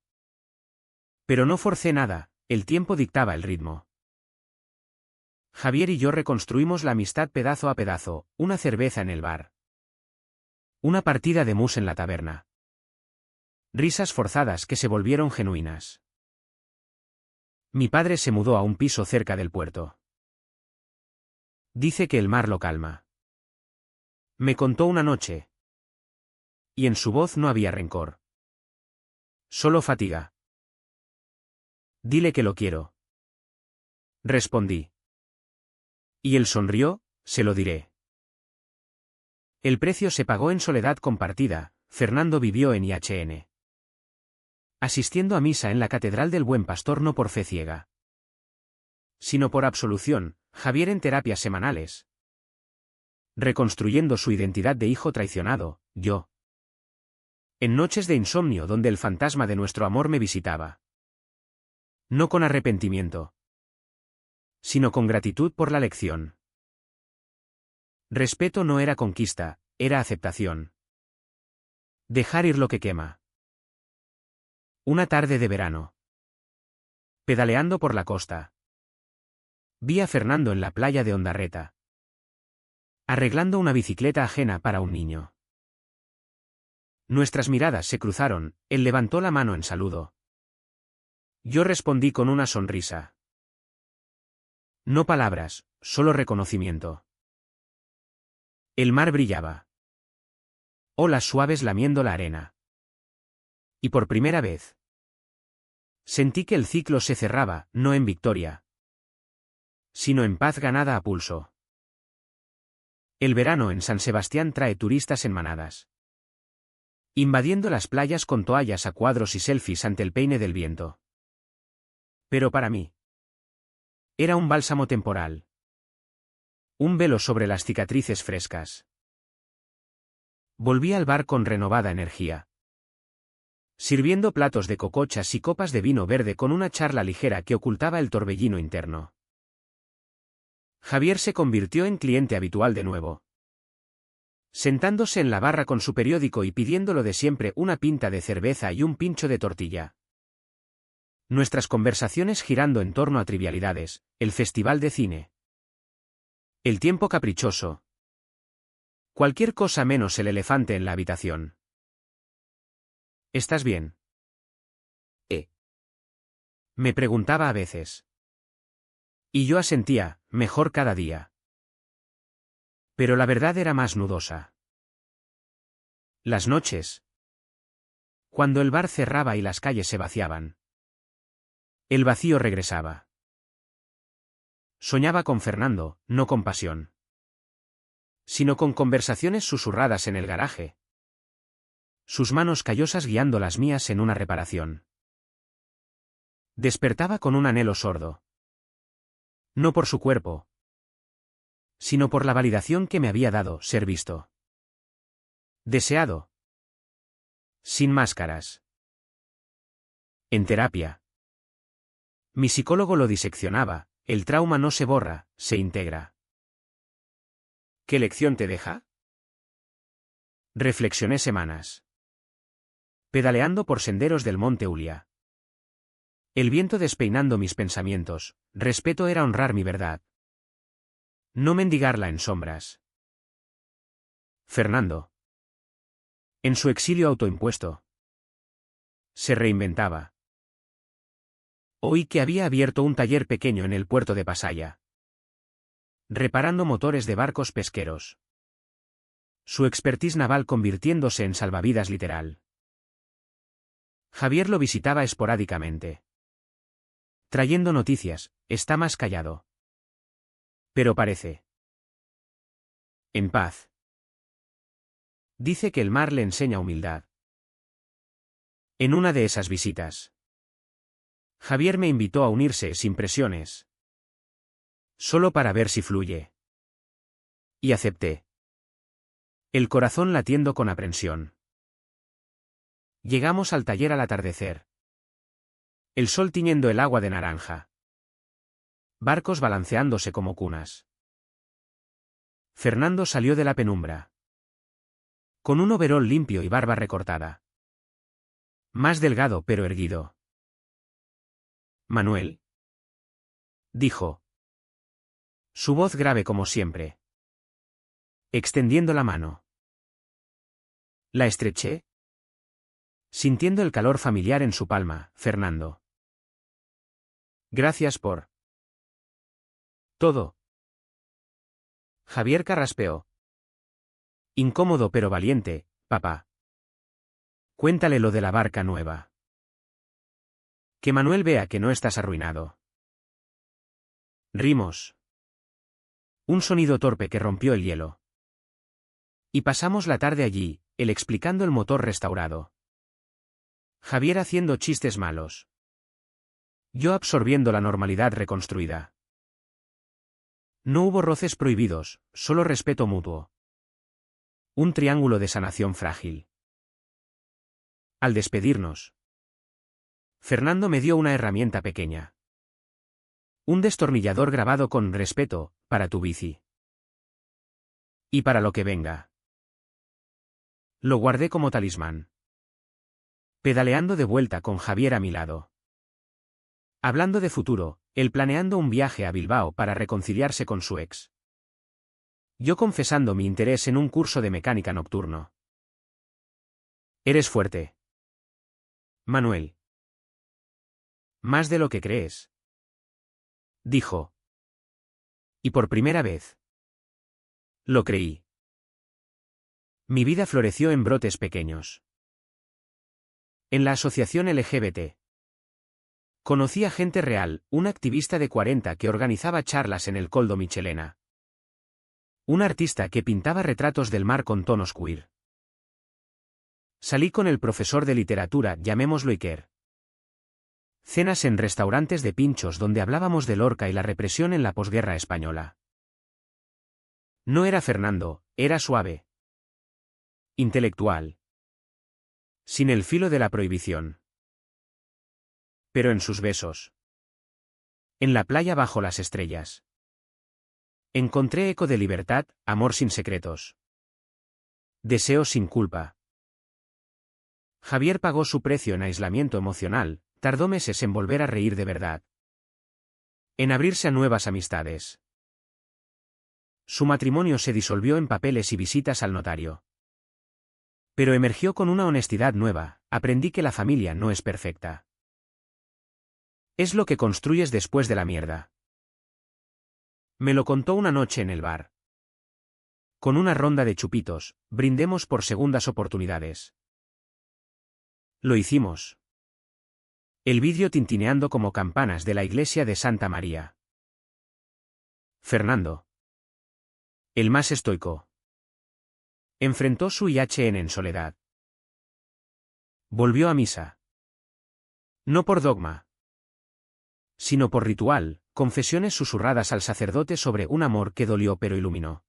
Pero no forcé nada, el tiempo dictaba el ritmo. Javier y yo reconstruimos la amistad pedazo a pedazo, una cerveza en el bar. Una partida de mus en la taberna. Risas forzadas que se volvieron genuinas. Mi padre se mudó a un piso cerca del puerto. Dice que el mar lo calma. Me contó una noche. Y en su voz no había rencor. Solo fatiga. Dile que lo quiero. Respondí. Y él sonrió, se lo diré. El precio se pagó en soledad compartida, Fernando vivió en IHN. Asistiendo a misa en la Catedral del Buen Pastor no por fe ciega. Sino por absolución, Javier en terapias semanales. Reconstruyendo su identidad de hijo traicionado, yo. En noches de insomnio donde el fantasma de nuestro amor me visitaba. No con arrepentimiento. Sino con gratitud por la lección. Respeto no era conquista, era aceptación. Dejar ir lo que quema. Una tarde de verano. Pedaleando por la costa. Vi a Fernando en la playa de Ondarreta. Arreglando una bicicleta ajena para un niño. Nuestras miradas se cruzaron, él levantó la mano en saludo. Yo respondí con una sonrisa. No palabras, solo reconocimiento. El mar brillaba. Olas suaves lamiendo la arena. Y por primera vez. Sentí que el ciclo se cerraba, no en victoria. Sino en paz ganada a pulso. El verano en San Sebastián trae turistas en manadas, invadiendo las playas con toallas a cuadros y selfies ante el peine del viento. Pero para mí, era un bálsamo temporal. Un velo sobre las cicatrices frescas. Volví al bar con renovada energía, sirviendo platos de cocochas y copas de vino verde con una charla ligera que ocultaba el torbellino interno. Javier se convirtió en cliente habitual de nuevo, sentándose en la barra con su periódico y pidiendo lo de siempre, una pinta de cerveza y un pincho de tortilla. Nuestras conversaciones girando en torno a trivialidades, el festival de cine, el tiempo caprichoso, cualquier cosa menos el elefante en la habitación. ¿Estás bien? Me preguntaba a veces. Y yo asentía, mejor cada día. Pero la verdad era más nudosa. Las noches, cuando el bar cerraba y las calles se vaciaban, el vacío regresaba. Soñaba con Fernando, no con pasión, sino con conversaciones susurradas en el garaje, sus manos callosas guiando las mías en una reparación. Despertaba con un anhelo sordo. No por su cuerpo, sino por la validación que me había dado ser visto. Deseado. Sin máscaras. En terapia. Mi psicólogo lo diseccionaba, el trauma no se borra, se integra. ¿Qué lección te deja? Reflexioné semanas, pedaleando por senderos del monte Ulia. El viento despeinando mis pensamientos, respeto era honrar mi verdad, no mendigarla en sombras. Fernando, en su exilio autoimpuesto, se reinventaba. Oí que había abierto un taller pequeño en el puerto de Pasaya, reparando motores de barcos pesqueros. Su expertise naval convirtiéndose en salvavidas literal. Javier lo visitaba esporádicamente, trayendo noticias, está más callado. Pero parece en paz. Dice que el mar le enseña humildad. En una de esas visitas, Javier me invitó a unirse sin presiones, solo para ver si fluye. Y acepté, el corazón latiendo con aprensión. Llegamos al taller al atardecer. El sol tiñendo el agua de naranja. Barcos balanceándose como cunas. Fernando salió de la penumbra, con un overol limpio y barba recortada. Más delgado pero erguido. Manuel, dijo. Su voz grave como siempre, extendiendo la mano. La estreché, sintiendo el calor familiar en su palma. Fernando. Gracias por todo. Javier carraspeó. Incómodo pero valiente, papá. Cuéntale lo de la barca nueva. Que Manuel vea que no estás arruinado. Rimos. Un sonido torpe que rompió el hielo. Y pasamos la tarde allí, él explicando el motor restaurado, Javier haciendo chistes malos, yo absorbiendo la normalidad reconstruida. No hubo roces prohibidos, solo respeto mutuo. Un triángulo de sanación frágil. Al despedirnos, Fernando me dio una herramienta pequeña. Un destornillador grabado con respeto, para tu bici. Y para lo que venga. Lo guardé como talismán. Pedaleando de vuelta con Javier a mi lado. Hablando de futuro, él planeando un viaje a Bilbao para reconciliarse con su ex. Yo confesando mi interés en un curso de mecánica nocturno. Eres fuerte, Manuel. Más de lo que crees, dijo. Y por primera vez, lo creí. Mi vida floreció en brotes pequeños. En la asociación LGBT. Conocí a gente real, un activista de 40 que organizaba charlas en el Coldo Michelena. Un artista que pintaba retratos del mar con tonos queer. Salí con el profesor de literatura, llamémoslo Iker. Cenas en restaurantes de pinchos donde hablábamos de Lorca y la represión en la posguerra española. No era Fernando, era suave. Intelectual. Sin el filo de la prohibición. Pero en sus besos. En la playa bajo las estrellas. Encontré eco de libertad, amor sin secretos. Deseo sin culpa. Javier pagó su precio en aislamiento emocional, tardó meses en volver a reír de verdad. En abrirse a nuevas amistades. Su matrimonio se disolvió en papeles y visitas al notario. Pero emergió con una honestidad nueva, aprendí que la familia no es perfecta. Es lo que construyes después de la mierda. Me lo contó una noche en el bar. Con una ronda de chupitos, brindemos por segundas oportunidades. Lo hicimos. El vidrio tintineando como campanas de la iglesia de Santa María. Fernando. El más estoico. Enfrentó su IHN en soledad. Volvió a misa. No por dogma, sino por ritual, confesiones susurradas al sacerdote sobre un amor que dolió pero iluminó.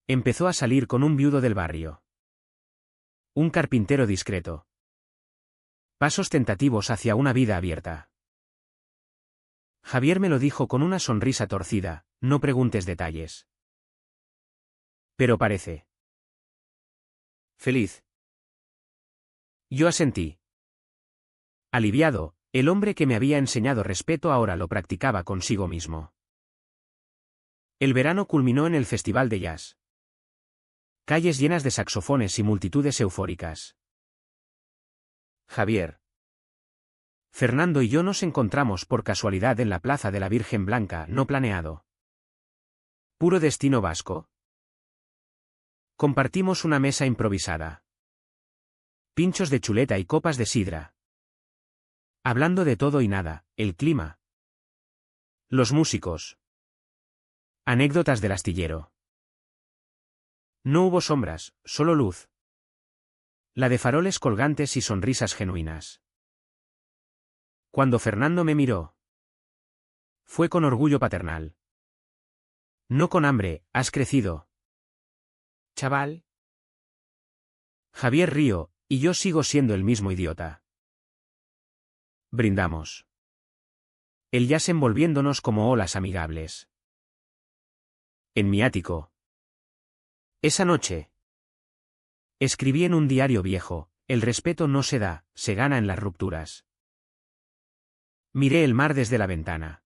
Empezó a salir con un viudo del barrio. Un carpintero discreto. Pasos tentativos hacia una vida abierta. Javier me lo dijo con una sonrisa torcida, no preguntes detalles. Pero parece feliz. Yo asentí. Aliviado, el hombre que me había enseñado respeto ahora lo practicaba consigo mismo. El verano culminó en el Festival de Jazz. Calles llenas de saxofones y multitudes eufóricas. Javier. Fernando y yo nos encontramos por casualidad en la Plaza de la Virgen Blanca, no planeado. Puro destino vasco. Compartimos una mesa improvisada. Pinchos de chuleta y copas de sidra. Hablando de todo y nada, el clima. Los músicos. Anécdotas del astillero. No hubo sombras, solo luz. La de faroles colgantes y sonrisas genuinas. Cuando Fernando me miró, fue con orgullo paternal. No con hambre, has crecido. Chaval. Javier río, y yo sigo siendo el mismo idiota. Brindamos. El jazz envolviéndonos como olas amigables. En mi ático. Esa noche. Escribí en un diario viejo, el respeto no se da, se gana en las rupturas. Miré el mar desde la ventana.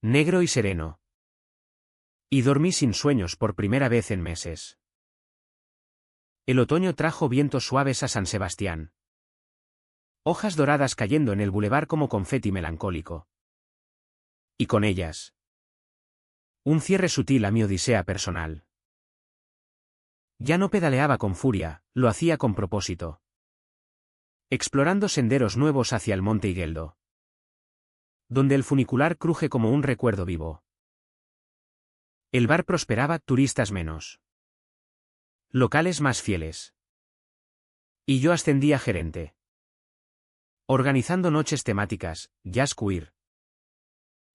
Negro y sereno. Y dormí sin sueños por primera vez en meses. El otoño trajo vientos suaves a San Sebastián. Hojas doradas cayendo en el bulevar como confeti melancólico. Y con ellas. Un cierre sutil a mi odisea personal. Ya no pedaleaba con furia, lo hacía con propósito. Explorando senderos nuevos hacia el monte Igueldo. Donde el funicular cruje como un recuerdo vivo. El bar prosperaba, turistas menos. Locales más fieles. Y yo ascendí a gerente. Organizando noches temáticas, jazz queer.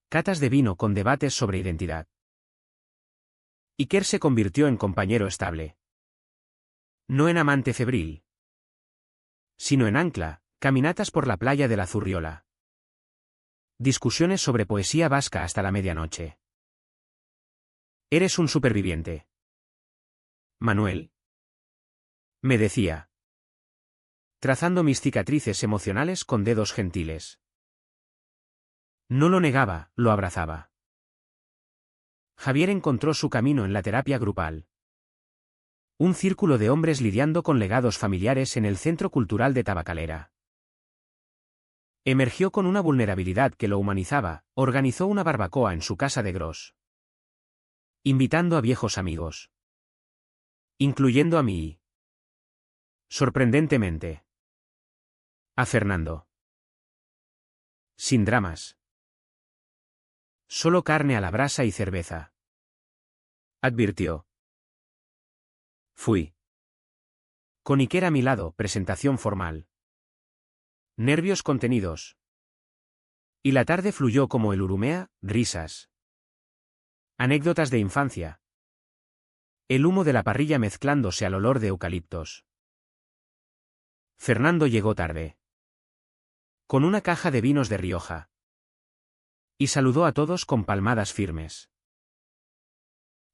Catas de vino con debates sobre identidad. Iker se convirtió en compañero estable. No en amante febril. Sino en ancla, caminatas por la playa de la Zurriola. Discusiones sobre poesía vasca hasta la medianoche. Eres un superviviente. Manuel. Me decía. Trazando mis cicatrices emocionales con dedos gentiles. No lo negaba, lo abrazaba. Javier encontró su camino en la terapia grupal. Un círculo de hombres lidiando con legados familiares en el Centro Cultural de Tabacalera. Emergió con una vulnerabilidad que lo humanizaba, organizó una barbacoa en su casa de Gros. Invitando a viejos amigos. Incluyendo a mí. Sorprendentemente. A Fernando. Sin dramas. Solo carne a la brasa y cerveza. advirtió. Fui. Con Iker a mi lado, presentación formal. Nervios contenidos. Y la tarde fluyó como el Urumea, risas. Anécdotas de infancia. El humo de la parrilla mezclándose al olor de eucaliptos. Fernando llegó tarde. Con una caja de vinos de Rioja. Y saludó a todos con palmadas firmes.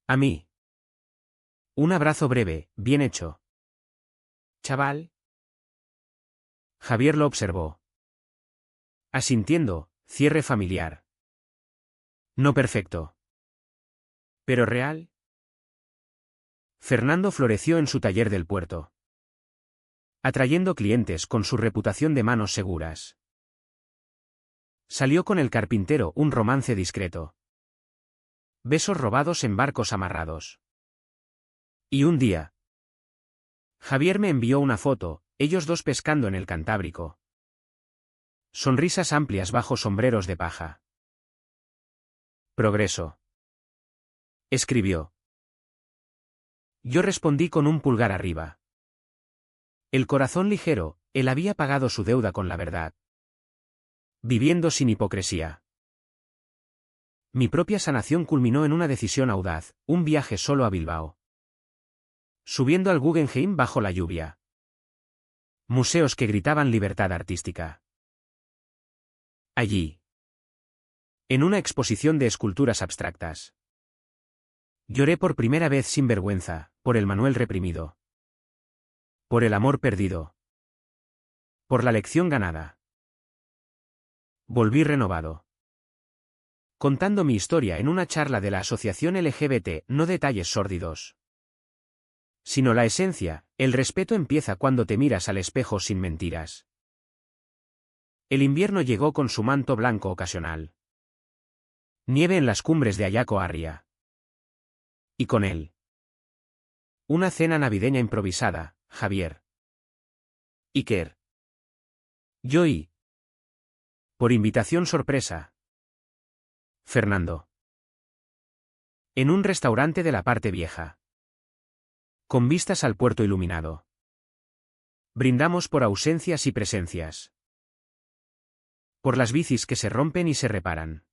A mí. Un abrazo breve, bien hecho. Chaval. Javier lo observó. Asintiendo, cierre familiar. No perfecto. ¿Pero real? Fernando floreció en su taller del puerto. Atrayendo clientes con su reputación de manos seguras. Salió con el carpintero, un romance discreto. Besos robados en barcos amarrados. Y un día. Javier me envió una foto, ellos dos pescando en el Cantábrico. Sonrisas amplias bajo sombreros de paja. Progreso. Escribió. Yo respondí con un pulgar arriba. El corazón ligero, él había pagado su deuda con la verdad. Viviendo sin hipocresía. Mi propia sanación culminó en una decisión audaz, un viaje solo a Bilbao. Subiendo al Guggenheim bajo la lluvia. Museos que gritaban libertad artística. Allí. En una exposición de esculturas abstractas. Lloré por primera vez sin vergüenza, por el Manuel reprimido. Por el amor perdido. Por la lección ganada. Volví renovado. Contando mi historia en una charla de la asociación LGBT, no detalles sórdidos. Sino la esencia, el respeto empieza cuando te miras al espejo sin mentiras. El invierno llegó con su manto blanco ocasional. Nieve en las cumbres de Ayaco Arria. Y con él. Una cena navideña improvisada, Javier. Iker. Yo y. Por invitación sorpresa. Fernando. En un restaurante de la parte vieja. Con vistas al puerto iluminado. Brindamos por ausencias y presencias. Por las bicis que se rompen y se reparan.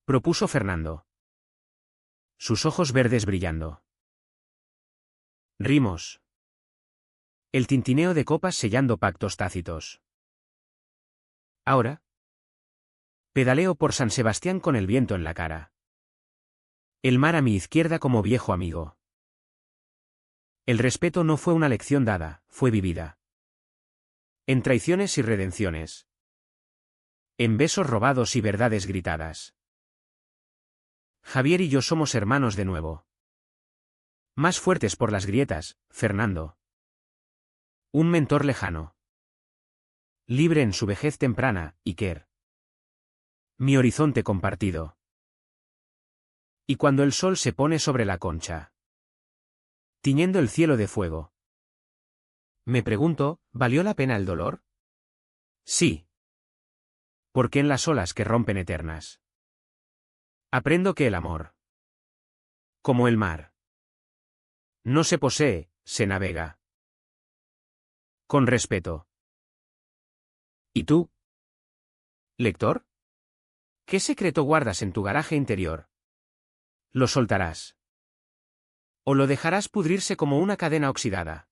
Propuso Fernando. Sus ojos verdes brillando. Rimos. El tintineo de copas sellando pactos tácitos. Ahora. Pedaleo por San Sebastián con el viento en la cara. El mar a mi izquierda como viejo amigo. El respeto no fue una lección dada, fue vivida. En traiciones y redenciones. En besos robados y verdades gritadas. Javier y yo somos hermanos de nuevo. Más fuertes por las grietas, Fernando. Un mentor lejano. Libre en su vejez temprana, Iker. Mi horizonte compartido. Y cuando el sol se pone sobre la concha. Tiñendo el cielo de fuego. Me pregunto, ¿valió la pena el dolor? Sí. Porque en las olas que rompen eternas. Aprendo que el amor. Como el mar. No se posee, se navega. Con respeto. ¿Y tú? ¿Lector? ¿Qué secreto guardas en tu garaje interior? ¿Lo soltarás? ¿O lo dejarás pudrirse como una cadena oxidada?